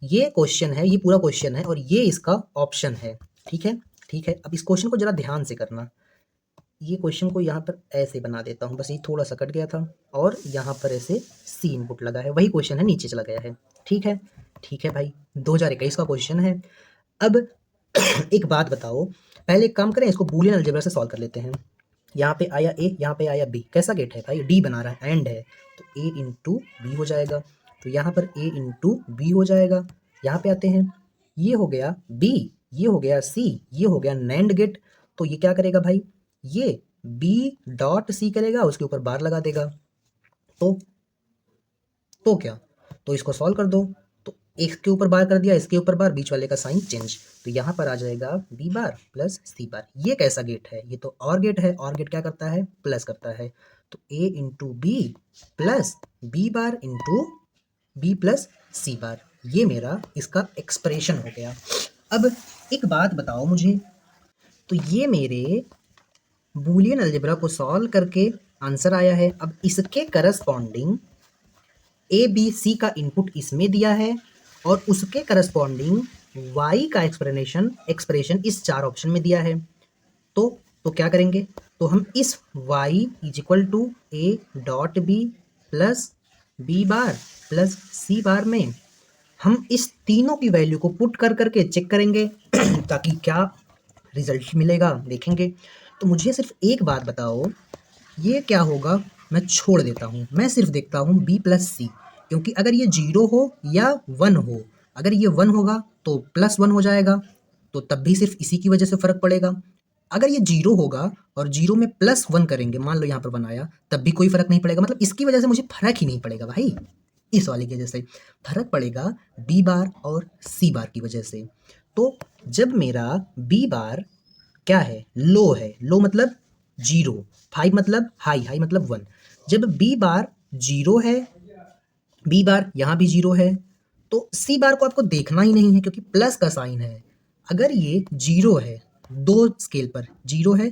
ये क्वेश्चन है, ये पूरा क्वेश्चन है और ये इसका ऑप्शन है, ठीक है। ठीक है, अब इस क्वेश्चन को जरा ध्यान से करना। ये क्वेश्चन को यहाँ पर ऐसे बना देता हूँ, बस ये थोड़ा सा कट गया था, और यहाँ पर ऐसे सी इनपुट लगा है, वही क्वेश्चन है, नीचे चला गया है। ठीक है, ठीक है भाई, 2021 का क्वेश्चन है। अब एक बात बताओ, पहले एक काम करें, इसको बूलियन अलजेब्रा से सॉल्व कर लेते हैं। यहाँ पे आया ए, यहाँ पे आया बी, कैसा गेट है भाई, डी बना रहा है, एंड है, तो ए इंटू बी हो जाएगा, तो यहाँ पर ए इंटू बी हो जाएगा। यहाँ पे आते हैं, ये हो गया बी, ये हो गया सी, ये हो गया नैंड गेट, तो ये क्या करेगा भाई, ये बी डॉट सी करेगा, उसके ऊपर बार लगा देगा, तो क्या, तो इसको सॉल्व कर दो, तो इसके ऊपर बार कर दिया, इसके ऊपर बार, बीच वाले का साइन चेंज, तो यहाँ पर आ जाएगा B bar plus C bar. ये कैसा गेट है, ये तो और गेट है, और गेट क्या करता है, प्लस करता है, तो A into B plus B bar into B plus C bar, ये मेरा इसका एक्सप्रेशन हो गया। अब एक बात बताओ मुझे, तो ये मेरे बूलियन अलजेब्रा को सॉल्व करके आंसर आया है। अब इसके करस्पॉन्डिंग ए बी सी का इनपुट इसमें दिया है और उसके करस्पॉन्डिंग y का एक्सप्रेशन इस चार ऑप्शन में दिया है। तो क्या करेंगे, तो हम इस y is equal to a dot B plus B bar plus C bar में हम इस तीनों की वैल्यू को पुट कर करके चेक करेंगे ताकि क्या रिजल्ट मिलेगा देखेंगे। तो मुझे सिर्फ एक बात बताओ, ये क्या होगा, मैं छोड़ देता हूँ, मैं सिर्फ देखता हूँ बी प्लस सी, क्योंकि अगर ये जीरो हो या वन हो, अगर ये वन होगा तो प्लस वन हो जाएगा, तो तब भी सिर्फ इसी की वजह से फर्क पड़ेगा। अगर ये जीरो होगा और जीरो में प्लस वन करेंगे, मान लो यहाँ पर वन आया, तब भी कोई फर्क नहीं पड़ेगा, मतलब इसकी वजह से मुझे फर्क ही नहीं पड़ेगा भाई, इस वाली की वजह से फर्क पड़ेगा बी बार और सी बार की वजह से। तो जब मेरा बी बार क्या है, लो है, लो मतलब जीरो, फाइव मतलब हाई, हाई मतलब वन, जब बी बार जीरो है, बी बार यहाँ भी जीरो है, तो सी बार को आपको देखना ही नहीं है क्योंकि प्लस का साइन है। अगर ये जीरो है, दो स्केल पर जीरो है,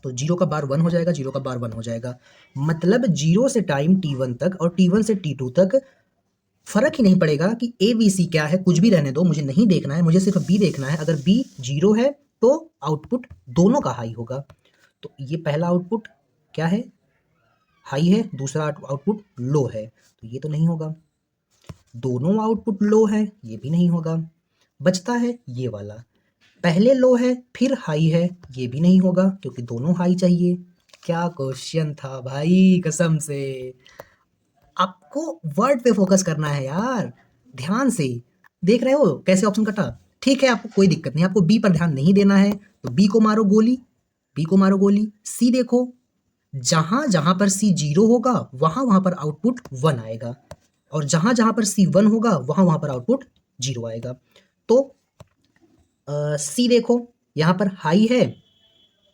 तो जीरो का बार वन हो जाएगा, जीरो का बार वन हो जाएगा, मतलब जीरो से टाइम टी वन तक और टी वन से टी टू तक फर्क ही नहीं पड़ेगा कि ए बी सी क्या है, कुछ भी रहने दो, मुझे नहीं देखना है, मुझे सिर्फ बी देखना है। अगर बी जीरो है तो आउटपुट दोनों का हाई होगा। तो ये पहला आउटपुट क्या है, हाई है, दूसरा आउटपुट लो है, तो ये तो नहीं होगा। दोनों आउटपुट लो है, ये भी नहीं होगा। बचता है ये वाला, पहले लो है फिर हाई है, ये भी नहीं होगा क्योंकि दोनों हाई चाहिए। क्या क्वेश्चन था भाई, कसम से। आपको वर्ड पे फोकस करना है यार, ध्यान से। देख रहे हो कैसे ऑप्शन कटा, ठीक है, आपको कोई दिक्कत नहीं, आपको बी पर ध्यान नहीं देना है तो बी को मारो गोली, बी को मारो गोली। सी देखो, जहां जहां पर सी जीरो होगा वहां वहां पर आउटपुट वन आएगा, और जहां जहां पर सी वन होगा वहां वहां पर आउटपुट जीरो आएगा। तो सी देखो, यहाँ पर हाई है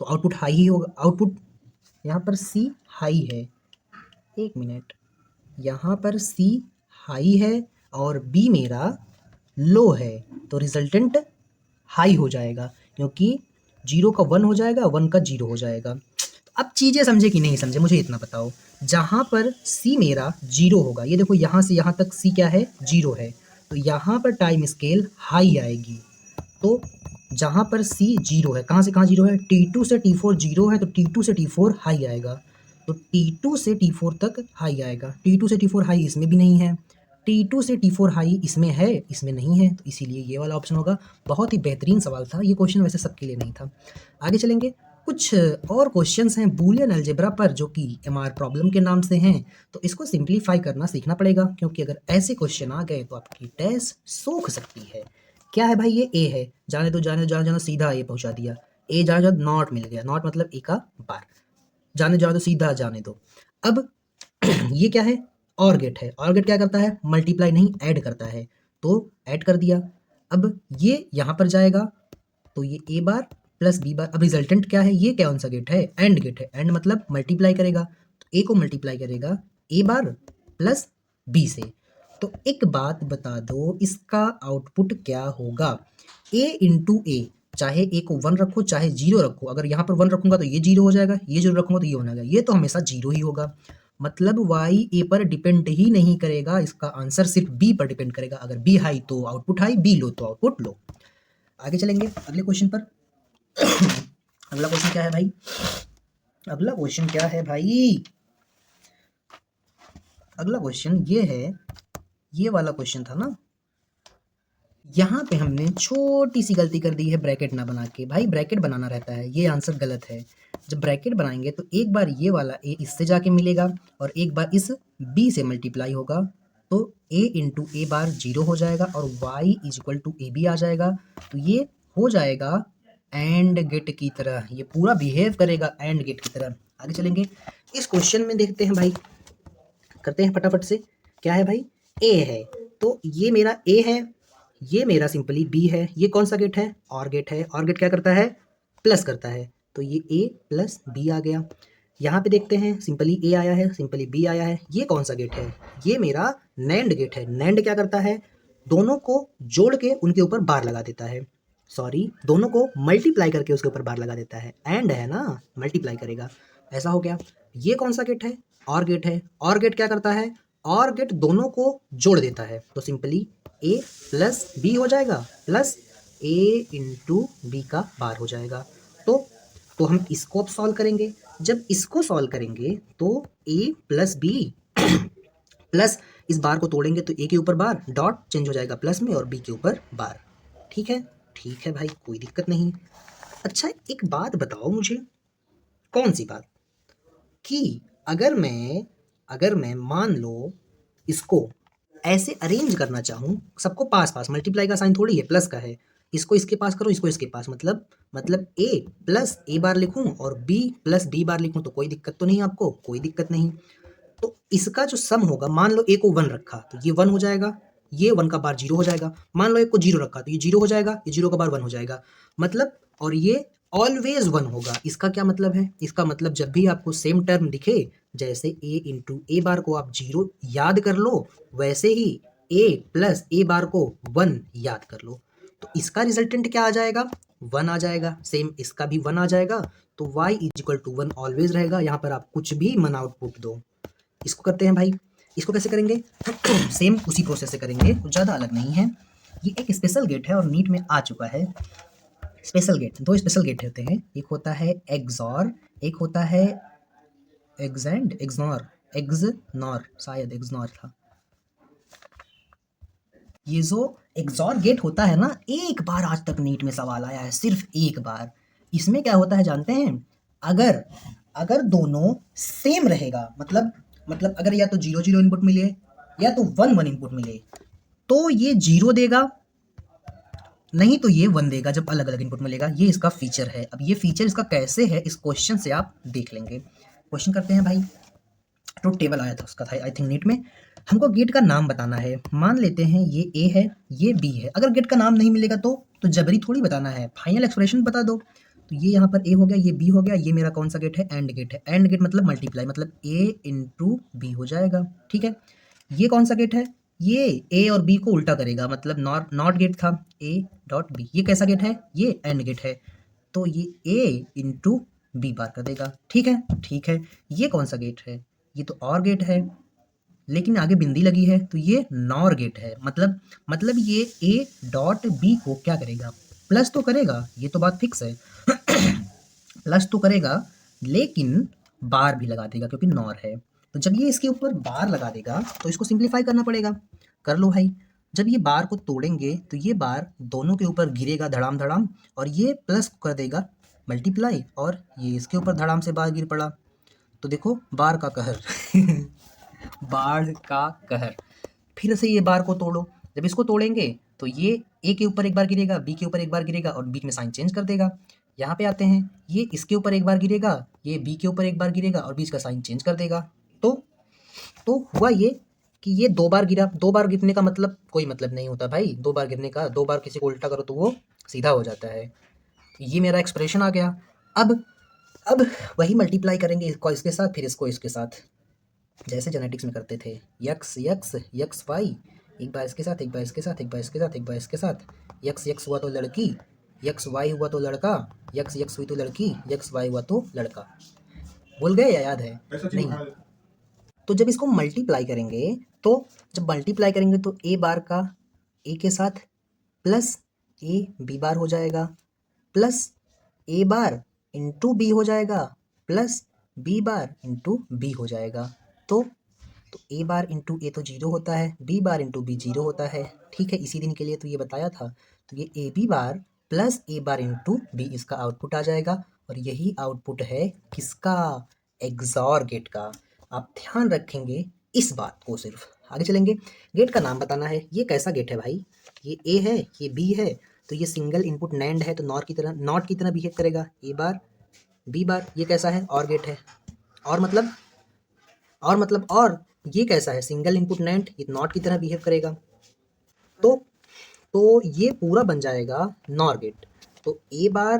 तो आउटपुट हाई ही होगा, आउटपुट यहाँ पर सी हाई है, एक मिनट, यहाँ पर सी हाई है और बी मेरा लो है, तो रिजल्टेंट हाई हो जाएगा क्योंकि जीरो का वन हो जाएगा, वन का जीरो हो जाएगा। अब चीज़ें समझे कि नहीं समझे मुझे इतना बताओ। जहाँ पर सी मेरा जीरो होगा, ये देखो यहाँ से यहाँ तक सी क्या है, जीरो है, तो यहाँ पर टाइम स्केल हाई आएगी। तो जहाँ पर सी जीरो है, कहाँ से कहाँ जीरो है, T2 से T4 जीरो है, तो T2 से T4 हाई आएगा, तो T2 से T4 तक हाई आएगा। T2 से T4 हाई इसमें भी नहीं है, T2 से T4 हाई इसमें है, इसमें नहीं है, तो इसीलिए ये वाला ऑप्शन होगा। बहुत ही बेहतरीन सवाल था ये क्वेश्चन, वैसे सबके लिए नहीं था। आगे चलेंगे, कुछ और क्वेश्चंस हैं बूलियन अलजेब्रा पर जो कि एमआर प्रॉब्लम के नाम से हैं, तो इसको सिंप्लीफाई करना सीखना पड़ेगा क्योंकि अगर ऐसे क्वेश्चन आ गए तो आपकी टेस्ट सूख सकती है। क्या है भाई, ये ए है, जाने दो जाने दो जाने जाने, सीधा ए पहुंचा दिया, ए जाने दो, नॉट मिल गया, नॉट मतलब ए का बार, जाने जाने दो, सीधा जाने दो। अब ये क्या है, और गेट है, और गेट क्या करता है, मल्टीप्लाई नहीं ऐड करता है, तो ऐड कर दिया। अब ये यहाँ पर जाएगा तो ये ए बार प्लस बी बार, अब रिजल्टेंट क्या है, ये कौन सा गेट है, एंड गेट है, एंड मतलब मल्टीप्लाई करेगा, तो ए को मल्टीप्लाई करेगा ए बार प्लस बी से। तो एक बात बता दो, इसका आउटपुट क्या होगा, ए इंटू ए, चाहे ए को वन रखो चाहे जीरो रखो, अगर यहाँ पर वन रखूंगा तो ये जीरो हो जाएगा, ये जीरो रखूंगा तो ये हो जाएगा, ये तो हमेशा जीरो ही होगा, मतलब वाई ए पर डिपेंड ही नहीं करेगा, इसका आंसर सिर्फ बी पर डिपेंड करेगा। अगर बी हाई तो आउटपुट हाई, बी लो तो आउटपुट लो। आगे चलेंगे अगले क्वेश्चन पर। अगला क्वेश्चन क्या है भाई, अगला क्वेश्चन क्या है भाई, अगला क्वेश्चन ये है, ये वाला क्वेश्चन था ना, यहाँ पे हमने छोटी सी गलती कर दी है, ब्रैकेट ना बना के, भाई ब्रैकेट बनाना रहता है, ये आंसर गलत है। जब ब्रैकेट बनाएंगे तो एक बार ये वाला ए इससे जाके मिलेगा और एक बार इस बी से मल्टीप्लाई होगा, तो A into A bar zero हो जाएगा और Y is equal to A B आ जाएगा, तो ये हो जाएगा एंड गेट की तरह, ये पूरा बिहेव करेगा एंड गेट की तरह। आगे चलेंगे, इस क्वेश्चन में देखते हैं भाई, करते हैं फटाफट से। क्या है भाई, ए है, तो ये मेरा ए है, ये मेरा सिंपली बी है, ये कौन सा गेट है, और गेट है, और गेट क्या करता है, प्लस करता है, तो ये ए प्लस बी आ गया। यहाँ पे देखते हैं, सिंपली ए आया है, सिंपली बी आया है, ये कौन सा गेट है, ये मेरा नैंड गेट है। नैंड क्या करता है, दोनों को जोड़ के उनके ऊपर बार लगा देता है, सॉरी दोनों को मल्टीप्लाई करके उसके ऊपर बार लगा देता है, एंड है ना, मल्टीप्लाई करेगा, ऐसा हो गया। ये कौन सा गेट है, और गेट है, और गेट क्या करता है, और गेट दोनों को जोड़ देता है, तो सिंपली ए प्लस बी हो जाएगा प्लस ए इंटू बी का बार हो जाएगा। तो हम इसको अब सॉल्व करेंगे। जब इसको सॉल्व करेंगे तो ए प्लस बी प्लस इस बार को तोड़ेंगे तो ए के ऊपर बार डॉट चेंज हो जाएगा प्लस में और बी के ऊपर बार। ठीक है, ठीक है भाई, कोई दिक्कत नहीं। अच्छा एक बात बताओ मुझे, कौन सी बात, कि अगर मैं मान लो इसको ऐसे अरेंज करना चाहूँ, सबको पास पास, मल्टीप्लाई का साइन थोड़ी है, प्लस का है, इसको इसके पास करो, इसको इसके पास, मतलब ए प्लस ए बार लिखूँ और बी प्लस बी बार लिखूँ तो कोई दिक्कत तो नहीं आपको? कोई दिक्कत नहीं। तो इसका जो सम होगा, मान लो ए को 1 रखा तो ये 1 हो जाएगा, ये 1 का बार 0 हो जाएगा। मान लो एक को 0 रखा तो ये 0 हो जाएगा, ये 0 का बार 1 हो जाएगा। मतलब, और ये ऑलवेज 1 होगा। इसका क्या मतलब है? इसका मतलब जब भी आपको सेम टर्म दिखे, जैसे ए इंटू ए बार को आप 0 याद कर लो, वैसे ही ए प्लस ए बार को 1 याद कर लो। तो इसका रिजल्टेंट क्या आ जाएगा? 1 आ जाएगा। सेम इसका भी 1 आ जाएगा। तो y is equal to 1 always रहेगा। यहाँ पर आप कुछ भी मन आउटपुट दो। इसको करते हैं भाई। इसको कैसे करेंगे? सेम उसी प्रोसेस से करेंगे, कुछ ज़्यादा अलग नहीं है। ये एक स्पेशल गेट है और नीट में आ चुका है। स्पेशल गेट, 2 स्पेशल गेट होते हैं, एक होता है एक्सॉर, एक होता है एग्जैंड, एग्जनॉर, शायद एग्जनॉर था। ये जो एक्सॉर गेट होता है ना, एक बार आज तक नीट में सवाल आया है, सिर्फ एक बार। इसमें क्या होता है जानते हैं? अगर अगर दोनों सेम रहेगा, मतलब अगर या तो 0 0 इनपुट मिले या तो 1 1 इनपुट मिले, तो ये 0 देगा, नहीं तो ये 1 देगा जब अलग अलग इनपुट मिलेगा। ये इसका फीचर है। अब ये फीचर इसका कैसे है, इस क्वेश्चन से आप देख लेंगे। क्वेश्चन करते हैं भाई। तो टेबल आया था उसका, था आई थिंक नीट में। हमको गेट का नाम बताना है। मान लेते हैं ये ए है, ये बी है। अगर गेट का नाम नहीं मिलेगा तो जबरी थोड़ी बताना है, फाइनल एक्सप्रेशन बता दो। तो ये यहाँ पर ए हो गया, ये बी हो गया, ये मेरा कौन सा गेट है? एंड गेट है। एंड गेट मतलब मल्टीप्लाई, मतलब ए इंटू बी हो जाएगा। ठीक है, ये कौन सा गेट है? ये ए और बी को उल्टा करेगा, मतलब नॉट गेट था, ए डॉट बी। ये कैसा गेट है? ये एंड गेट है, तो ये ए इंटू बी बार कर देगा। ठीक है, ठीक है। ये कौन सा गेट है? ये तो और गेट है, लेकिन आगे बिंदी लगी है, तो ये नॉर गेट है। मतलब ये ए डॉट बी को क्या करेगा? प्लस तो करेगा, ये तो बात फिक्स है। प्लस तो करेगा, लेकिन बार भी लगा देगा क्योंकि नॉर है। तो जब ये इसके ऊपर बार लगा देगा तो इसको सिंप्लीफाई करना पड़ेगा। कर लो भाई। जब ये बार को तोड़ेंगे तो ये बार दोनों के ऊपर गिरेगा धड़ाम धड़ाम, और ये प्लस कर देगा मल्टीप्लाई, और ये इसके ऊपर धड़ाम से बार गिर पड़ा। तो देखो बार का कहर। बाढ़ का कहर। फिर से ये बार को तोड़ो। जब इसको तोड़ेंगे तो ये ए के ऊपर एक बार गिरेगा, बी के ऊपर एक बार गिरेगा और बीच में साइन चेंज कर देगा। यहाँ पे आते हैं, ये इसके ऊपर एक बार गिरेगा, ये बी के ऊपर एक बार गिरेगा और बीच का साइन चेंज कर देगा। तो हुआ ये कि ये 2 बार गिरा। 2 बार गिरने का मतलब कोई मतलब नहीं होता भाई। 2 बार गिरने का, 2 बार किसी को उल्टा करो तो वो सीधा हो जाता है। ये मेरा एक्सप्रेशन आ गया। अब वही मल्टीप्लाई करेंगे इसको इसके साथ, फिर इसको इसके साथ, जैसे जेनेटिक्स में करते थे। यक्स यक्स यक्स वाई, एक बार इसके साथ, एक बार इसके साथ, एक बार इसके साथ, एक बार इसके साथ। यक्स यक्स हुआ तो लड़की, यक्स वाई हुआ तो लड़का, यक्स यक्स हुई तो लड़की, यक्स वाई हुआ तो लड़का। भूल गए या याद है? नहीं। तो जब इसको मल्टीप्लाई करेंगे, तो ए बार का ए के साथ प्लस ए बी बार हो जाएगा, plus A bar into B हो जाएगा, plus B bar into B हो जाएगा। तो ए बार इंटू ए तो 0 होता है, बी बार इंटू बी 0 होता है। ठीक है, इसी दिन के लिए तो ये बताया था। तो ये A B bar plus A bar into B इसका आउटपुट आ जाएगा, और यही आउटपुट है किसका? एक्सॉर गेट का। आप ध्यान रखेंगे इस बात को सिर्फ। आगे चलेंगे। गेट का नाम बताना है। ये कैसा गेट है भाई? ये ए है, ये बी है, तो ये सिंगल इनपुट नैंड है, तो नॉट की तरह बिहेव करेगा। ए बार बी बार, ये कैसा है? और गेट है। और ये कैसा है? सिंगल इनपुट नैंड, ये नॉट की तरह बिहेव करेगा। तो ये पूरा बन जाएगा नॉर गेट। तो A bar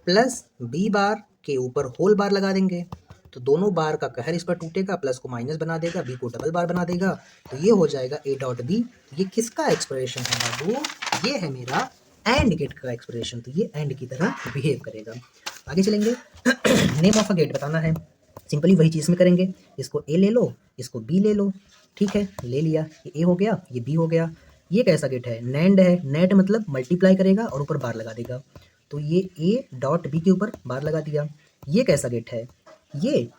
plus B bar के ऊपर होल बार लगा देंगे, तो दोनों बार का कहर इस पर टूटेगा, प्लस को माइनस बना देगा, बी को डबल बार बना देगा, तो ये हो जाएगा ए डॉट बी। ये किसका एक्सप्रेशन है बाबू? ये है मेरा एंड गेट का एक्सप्रेशन। तो ये एंड की तरह बिहेव करेगा। आगे चलेंगे। नेम ऑफ अ गेट बताना है। सिंपली वही चीज़ में करेंगे। इसको ए ले लो, इसको बी ले लो। ठीक है, ले लिया। ये ए हो गया, ये बी हो गया। ये कैसा गेट है? नैंड है। नेट मतलब मल्टीप्लाई करेगा और ऊपर बार लगा देगा। तो ये ए डॉट बी के ऊपर बार लगा दिया। ये कैसा गेट है? ये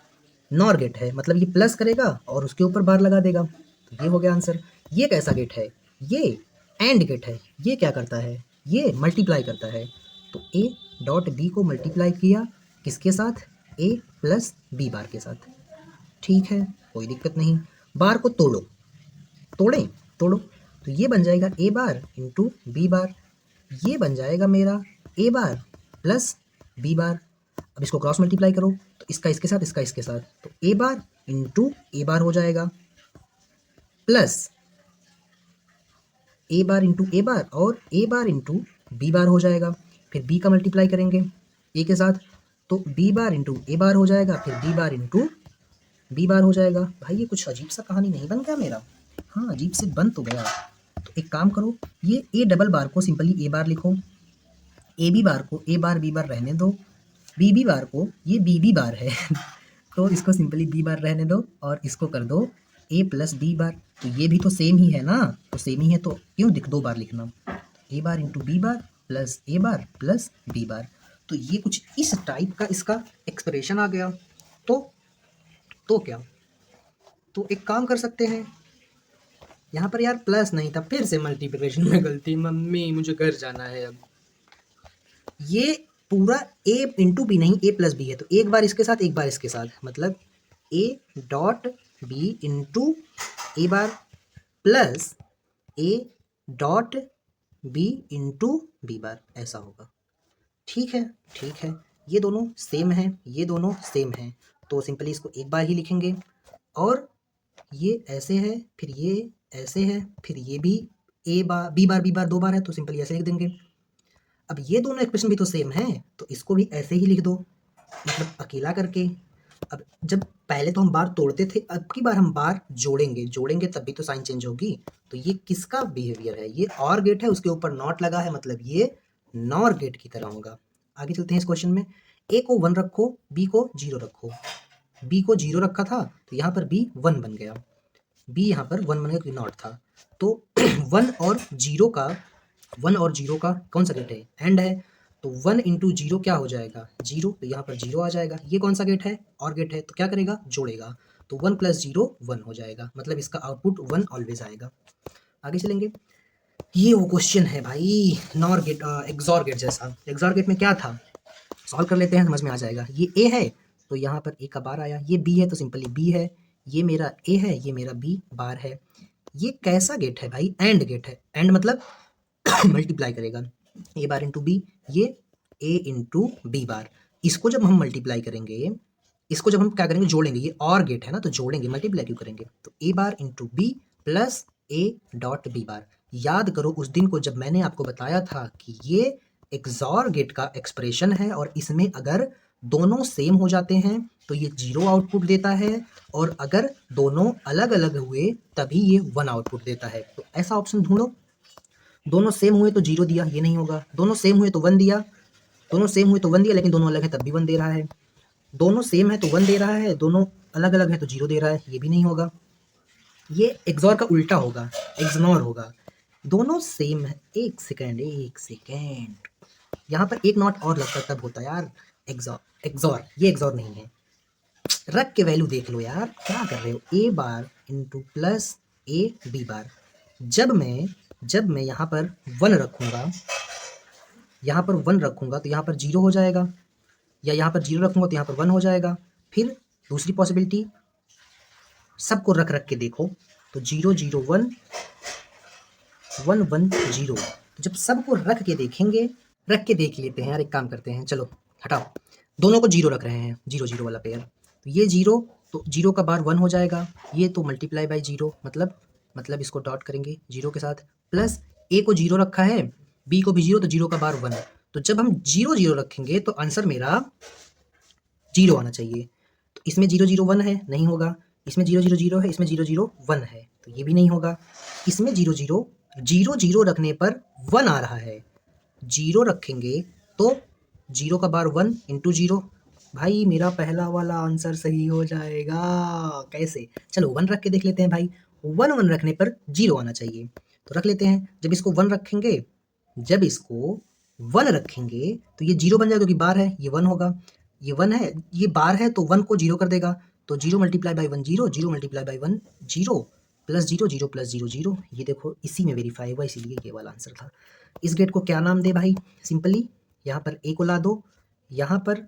नॉर गेट है, मतलब ये प्लस करेगा और उसके ऊपर बार लगा देगा। तो ये हो गया आंसर। ये कैसा गेट है? ये एंड गेट है। ये क्या करता है? ये मल्टीप्लाई करता है। तो ए डॉट बी को मल्टीप्लाई किया किसके साथ? ए प्लस बी बार के साथ। ठीक है, कोई दिक्कत नहीं। बार को तोड़ो, तोड़ें, तोड़ो। तो ये बन जाएगा A bar into B bar. ये बन जाएगा मेरा ए बार प्लस बी बार। अब इसको क्रॉस मल्टीप्लाई करो, तो इसका इसके साथ, इसका इसके साथ, तो ए बार इंटू ए बार हो जाएगा plus A bar into A बार और ए बार इंटू बी बार हो जाएगा। फिर बी का मल्टीप्लाई करेंगे ए के साथ, तो बी बार इंटू ए बार हो जाएगा, फिर B bar into B bar हो जाएगा। भाई ये कुछ अजीब सा कहानी नहीं बन गया मेरा? हाँ, अजीब से बन तो गया। तो एक काम करो, ये ए डबल बार को सिंपली ए बार लिखो, ए बी बार को ए बार बी बार रहने दो, बी बी बार को ये बी बी बार है तो इसको सिंपली बी बार रहने दो और इसको कर दो ए प्लस बी बार। तो ये भी तो सेम ही है ना, तो सेम ही है तो क्यों दो बार लिखना? ए bar into B bar plus A bar plus B बार। तो ये कुछ इस टाइप का इसका एक्सप्रेशन आ गया। तो क्या, तो एक काम कर सकते हैं, यहाँ पर यार प्लस नहीं था, फिर से मल्टीप्लिकेशन में गलती। मम्मी मुझे घर जाना है अब। ये पूरा ए इंटू बी नहीं, ए प्लस बी है, तो एक बार इसके साथ एक बार इसके साथ, मतलब A dot B into A bar plus A dot B into B bar, ऐसा होगा। ठीक है, ठीक है, ये दोनों सेम हैं, ये दोनों सेम हैं, तो सिंपली इसको एक बार ही लिखेंगे। और ये ऐसे है, फिर ये ऐसे है, फिर ये भी ए बार बी बार बी बार दो बार है, तो सिंपली ऐसे लिख देंगे। अब ये दोनों एक्सप्रेशन भी तो सेम है, तो इसको भी ऐसे ही लिख दो, मतलब अकेला करके। अब जब पहले तो हम बार तोड़ते थे, अब की बार हम बार जोड़ेंगे, जोड़ेंगे तब भी तो साइन चेंज होगी। तो ये किसका बिहेवियर है? ये और गेट है, उसके ऊपर नॉट लगा है, मतलब ये नॉर गेट की तरह होगा। आगे चलते हैं इस क्वेश्चन में। ए को 1 रखो, बी को 0 रखो। बी को 0 रखा था तो यहाँ पर बी 1 बन गया, बी यहाँ पर 1 बन गया क्योंकि नॉट था। तो 1 और 0 का, 1 और 0 का कौन सा गेट है? एंड है। तो 1 इंटू 0 क्या हो जाएगा? 0, तो यहाँ पर 0 आ जाएगा। ये कौन सा गेट है? और गेट है, तो क्या करेगा? जोड़ेगा। तो 1 प्लस 0 1 हो जाएगा, मतलब इसका आउटपुट 1 ऑलवेज आएगा। आगे चलेंगे। ये वो क्वेश्चन है भाई, नॉर गेट एक्सॉर गेट जैसा। एक्सॉर गेट में क्या था, सॉल्व कर लेते हैं, समझ में आ जाएगा। ये ए है तो यहाँ पर ए का बार आया, ये बी है तो सिंपली बी है, ये मेरा ए है, ये मेरा बी बार है। ये कैसा गेट है भाई? एंड गेट है। एंड मतलब मल्टीप्लाई करेगा, ए बार इंटू बी, ये ए इंटू बी बार। इसको जब हम मल्टीप्लाई करेंगे, इसको जब हम क्या करेंगे? जोड़ेंगे। ये और गेट है ना, तो जोड़ेंगे, मल्टीप्लाई क्यों करेंगे? तो A bar into B plus A dot B bar. याद करो उस दिन को जब मैंने आपको बताया था कि ये एक्सॉर गेट का एक्सप्रेशन है, और इसमें अगर दोनों सेम हो जाते हैं तो ये 0 आउटपुट देता है, और अगर दोनों अलग अलग हुए तभी ये 1 आउटपुट देता है। तो ऐसा ऑप्शन ढूंढो। दोनों सेम हुए तो 0 दिया, ये नहीं होगा। दोनों सेम हुए तो 1 दिया, दोनों सेम हुए तो 1 दिया, लेकिन दोनों अलग है तब भी 1 दे रहा है। दोनों सेम है तो 1 दे रहा है, दोनों अलग अलग है तो 0 दे रहा है, ये भी नहीं होगा। ये एक्सॉर का उल्टा होगा, एक्सनॉर होगा। दोनों सेम है। एक सेकेंड, एक सेकेंड, यहाँ पर एक नॉट और लगता तब होता यार। एक्सॉर, एक्सॉर, ये एक्सॉर नहीं है। रख के वैल्यू देख लो यार, क्या कर रहे हो? A bar into plus A B bar. जब मैं यहाँ पर 1 रखूँगा, यहाँ पर 1 रखूँगा तो यहाँ पर 0 हो जाएगा, या यहाँ पर 0 रखूँगा तो यहाँ पर 1 हो जाएगा। फिर दूसरी पॉसिबिलिटी, सबको रख रख के देखो, तो 0 0 1 1 1 0। तो जब सबको रख के देखेंगे, रख के देख लेते हैं यार, एक काम करते हैं, चलो हटाओ, दोनों को 0 रख रहे हैं, 0 0 वाला पेयर। तो ये 0, तो 0 का बार 1 हो जाएगा, ये तो मल्टीप्लाई बाई 0, मतलब इसको डॉट करेंगे 0 के साथ, प्लस ए को 0 रखा है, बी को भी 0, तो 0 का बार 1। तो जब हम 0 0 रखेंगे तो आंसर मेरा 0 आना चाहिए। तो इसमें 0 0 1 है, नहीं होगा। इसमें 0 0 0 है, इसमें 0 0 1 है, तो ये भी नहीं होगा। इसमें 0 0 0 0 रखने पर 1 आ रहा है, 0 रखेंगे तो 0 का बार 1 इंटू 0। भाई मेरा पहला वाला आंसर सही हो जाएगा। कैसे? चलो 1 रख के देख लेते हैं भाई। 1 1 रखने पर 0 आना चाहिए, तो रख लेते हैं। जब इसको 1 रखेंगे, जब इसको 1 रखेंगे तो ये 0 बन जाएगा क्योंकि बार है, ये 1 होगा। ये 1 है, ये बार है तो 1 को 0 कर देगा, तो 0 multiply by 1 0, 0 multiply by 1 0, plus 0 0 plus 0 0। ये देखो इसी में वेरीफाई हुआ, इसीलिए ये वाला आंसर था। इस गेट को क्या नाम दे भाई? सिंपली यहाँ पर ए को ला दो, यहाँ पर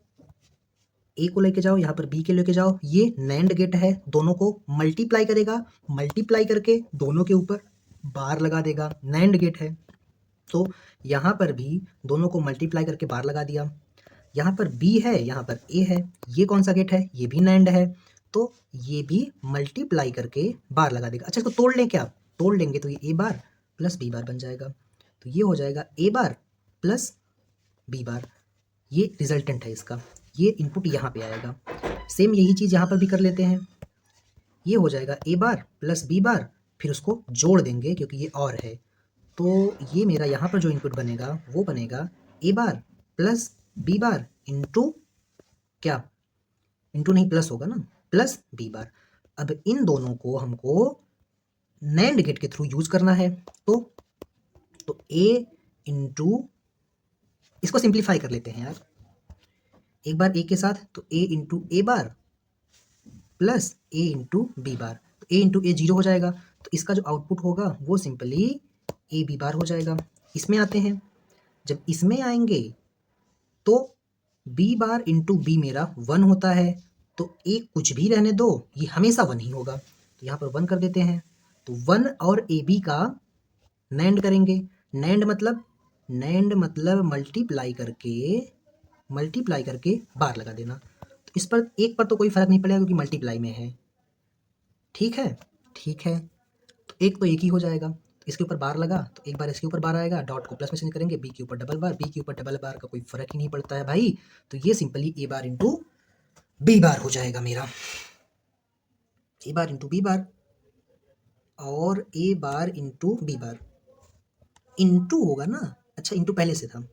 ए को लेके जाओ, यहाँ पर बी के लेके जाओ। ये नैंड गेट है, दोनों को मल्टीप्लाई करेगा, मल्टीप्लाई करके दोनों के ऊपर बार लगा देगा। नैंड गेट है तो यहाँ पर भी दोनों को मल्टीप्लाई करके बार लगा दिया। यहाँ पर बी है, यहाँ पर ए है। ये कौन सा गेट है? ये भी नैंड है, तो ये भी मल्टीप्लाई करके बार लगा देगा। अच्छा, इसको तोड़ लें क्या? तोड़ लेंगे तो ये ए बार प्लस बी बार बन जाएगा, तो ये हो जाएगा A bar plus B bar. ये रिजल्टेंट है इसका, ये इनपुट यहाँ पे आएगा। सेम यही चीज़ यहाँ पर भी कर लेते हैं। ये हो जाएगा ए बार प्लस बी बार, फिर उसको जोड़ देंगे क्योंकि ये और है, तो ये मेरा यहाँ पर जो इनपुट बनेगा वो बनेगा ए bar plus B bar into क्या? इंटू नहीं, प्लस होगा ना, प्लस बी बार। अब इन दोनों को हमको नैंड गेट के थ्रू यूज करना है, तो ए इंटू, इसको सिंप्लीफाई कर लेते हैं यार एक बार ए के साथ, तो A into A bar plus A into B बार। तो ए इंटू ए 0 हो जाएगा, तो इसका जो आउटपुट होगा वो सिंपली ए बी बार हो जाएगा। इसमें आते हैं, जब इसमें आएंगे तो बी बार इंटू बी मेरा 1 होता है, तो ए कुछ भी रहने दो, ये हमेशा 1 ही होगा, तो यहाँ पर 1 कर देते हैं। तो 1 और ए बी का नैंड करेंगे। नैंड मतलब मल्टीप्लाई करके बार लगा देना। तो इस पर एक पर तो कोई फर्क नहीं पड़ेगा क्योंकि मल्टीप्लाई में है। ठीक है, ठीक है, तो एक तो एक ही हो जाएगा। तो इसके ऊपर बार लगा तो एक बार इसके ऊपर बार आएगा, डॉट को प्लस में चेंज करेंगे, बी के ऊपर डबल बार, बी के ऊपर डबल बार का कोई फर्क ही नहीं पड़ता है भाई। तो ये सिंपली ए बार इंटू बी बार हो जाएगा मेरा, ए बार इंटू बी बार और ए bar into B bar. Into होगा ना, अच्छा इंटू पहले से था,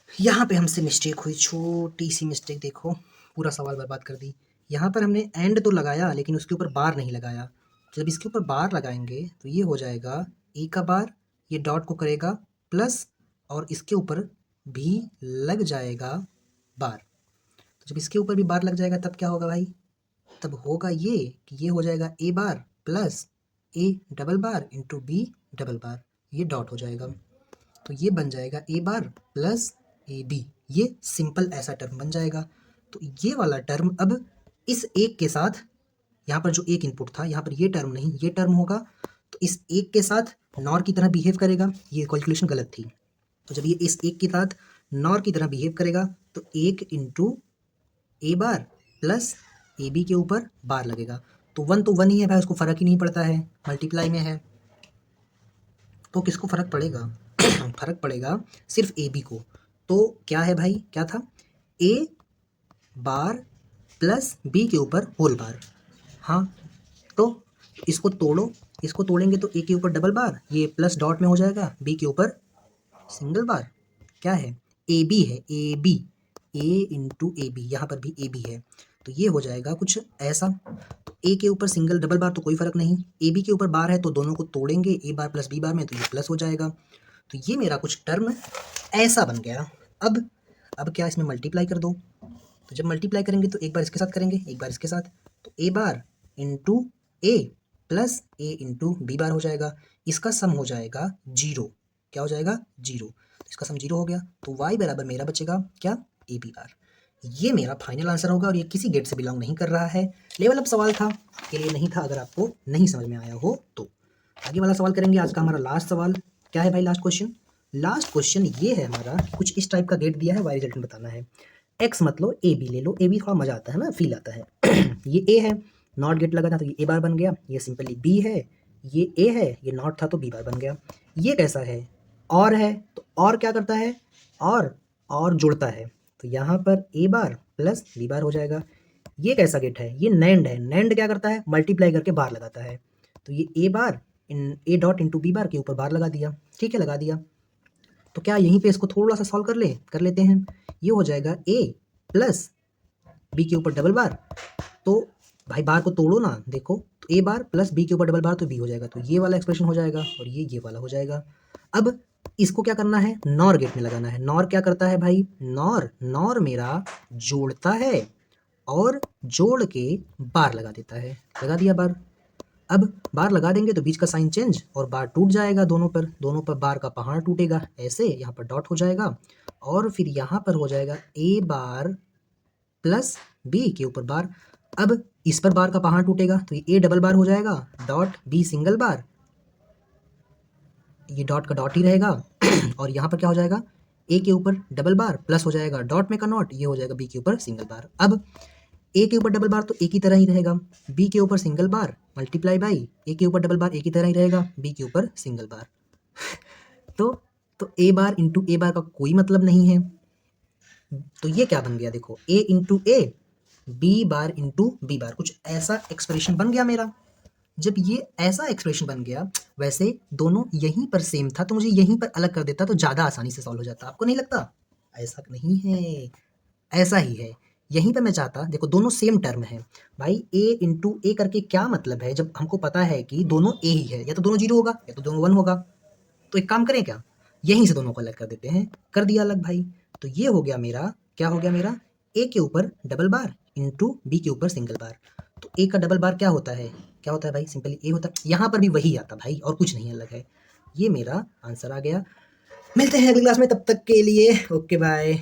यहाँ पे हमसे मिस्टेक हुई, छोटी सी मिस्टेक, देखो पूरा सवाल बर्बाद कर दी। यहाँ पर हमने एंड तो लगाया लेकिन उसके ऊपर बार नहीं लगाया। जब इसके ऊपर बार लगाएंगे तो ये हो जाएगा ए का बार, ये डॉट को करेगा प्लस और इसके ऊपर भी लग जाएगा बार। तो जब इसके ऊपर भी बार लग जाएगा तब क्या होगा भाई? तब होगा ये कि ये हो जाएगा A bar plus A double bar into B double bar, ये डॉट हो जाएगा, तो ये बन जाएगा A bar plus A B. ये सिंपल ऐसा टर्म बन जाएगा। तो ये वाला टर्म अब इस एक के साथ, यहाँ पर जो एक इनपुट था यहाँ पर ये टर्म नहीं, ये टर्म होगा, तो इस एक के साथ नॉर की तरह बिहेव करेगा। ये कैलकुलेशन गलत थी, तो जब ये इस एक के साथ नॉर की तरह बिहेव करेगा तो एक into A bar plus A B के ऊपर बार लगेगा। तो 1 तो 1 ही है भाई, उसको फ़र्क ही नहीं पड़ता है, मल्टीप्लाई में है, तो किसको फ़र्क पड़ेगा? फ़र्क पड़ेगा सिर्फ ए बी को। तो क्या है भाई, क्या था? ए बार प्लस बी के ऊपर होल बार। हाँ, तो इसको तोड़ो, इसको तोड़ेंगे तो ए के ऊपर डबल बार, ये प्लस डॉट में हो जाएगा, बी के ऊपर सिंगल बार। क्या है? ए बी है, A B, A into A B, यहाँ पर भी ए बी है, तो ये हो जाएगा कुछ ऐसा। तो ए के ऊपर सिंगल डबल बार तो कोई फ़र्क नहीं, ए बी के ऊपर बार है तो दोनों को तोड़ेंगे ए बार प्लस बी बार में, तो ये प्लस हो जाएगा। तो ये मेरा कुछ टर्म ऐसा बन गया। अब क्या, इसमें मल्टीप्लाई कर दो, तो जब मल्टीप्लाई करेंगे तो एक बार इसके साथ करेंगे, एक बार इसके साथ, तो A bar into A plus A into B bar हो जाएगा। इसका सम हो जाएगा 0। क्या हो जाएगा? 0। तो इसका सम 0 हो गया, तो y बराबर मेरा बचेगा क्या? A B bar. ये मेरा फाइनल आंसर होगा और ये किसी गेट से बिलोंग नहीं कर रहा है। लेवल अप सवाल था, के लिए नहीं था, अगर आपको नहीं समझ में आया हो तो। आगे वाला सवाल करेंगे, आज का हमारा लास्ट सवाल। क्या है भाई लास्ट क्वेश्चन? लास्ट क्वेश्चन ये है हमारा, कुछ इस टाइप का गेट दिया है, वाई रिजल्टेंट बताना है। एक्स मतलब ए बी ले लो, ए बी थोड़ा मज़ा आता है ना, फील आता है। ये ए है, नॉट गेट लगा था तो ये ए बार बन गया, ये सिंपली बी है, ये ए है, ये नॉट था तो बी बार बन गया। ये कैसा है? और है, तो और क्या करता है? और जुड़ता है, तो यहाँ पर ए बार प्लस बी बार हो जाएगा। ये कैसा गेट है? ये नैंड है, नैंड क्या करता है? मल्टीप्लाई करके बार लगाता है, तो ये A bar A dot into B bar के ऊपर बार लगा दिया। ठीक है, लगा दिया। तो क्या यहीं पे इसको थोड़ा सा सॉल्व कर लेते हैं। ये हो जाएगा ए प्लस बी के ऊपर डबल बार, तो भाई बार को तोड़ो ना, देखो तो ए बार प्लस बी के ऊपर डबल बार तो बी हो जाएगा, तो ये वाला एक्सप्रेशन हो जाएगा और ये वाला हो जाएगा। अब इसको क्या करना है, नॉर गेट में लगाना है। नॉर क्या करता है भाई, नॉर नॉर मेरा जोड़ता है और जोड़ के बार लगा देता है। लगा दिया बार। अब बार लगा देंगे तो बीच का साइन चेंज और बार टूट जाएगा, दोनों पर बार का पहाड़ टूटेगा। ऐसे यहाँ पर डॉट हो जाएगा और फिर यहाँ पर हो जाएगा ए बार प्लस बी के ऊपर बार। अब इस पर बार का पहाड़ टूटेगा तो ये ए डबल बार हो जाएगा, डॉट बी सिंगल बार, ये डॉट का डॉट ही रहेगा और यहाँ पर क्या हो जाएगा, ए के ऊपर डबल बार प्लस हो जाएगा डॉट में कन्वर्ट, ये हो जाएगा बी के ऊपर सिंगल बार। अब ए के ऊपर डबल बार तो ए की तरह ही रहेगा, बी के ऊपर सिंगल बार मल्टीप्लाई बाई ए के ऊपर डबल बार ए की तरह ही रहेगा, बी के ऊपर सिंगल बार। तो ए बार इंटू ए बार का कोई मतलब नहीं है, तो ये क्या बन गया देखो, A into A B bar into B bar, कुछ ऐसा एक्सप्रेशन बन गया मेरा। जब ये ऐसा एक्सप्रेशन बन गया, वैसे दोनों यहीं पर सेम था तो मुझे यहीं पर अलग कर देता तो ज़्यादा आसानी से सॉल्व हो जाता, आपको नहीं लगता? ऐसा नहीं है, ऐसा ही है। यहीं पे मैं चाहता, देखो दोनों सेम टर्म है भाई, ए इंटू ए करके क्या मतलब है, जब हमको पता है कि दोनों ए ही है, या तो दोनों जीरो होगा या तो दोनों वन होगा। तो एक काम करें क्या, यहीं से दोनों को अलग कर देते हैं, कर दिया अलग भाई। तो ये हो गया मेरा, क्या हो गया मेरा, ए के ऊपर डबल बार इंटू बी के ऊपर सिंगल बार। तो ए का डबल बार क्या होता है, क्या होता है भाई, सिंपली ए होता है। यहाँ पर भी वही आता भाई और कुछ नहीं अलग है। ये मेरा आंसर आ गया। मिलते हैं अगली क्लास में, तब तक के लिए ओके बाय।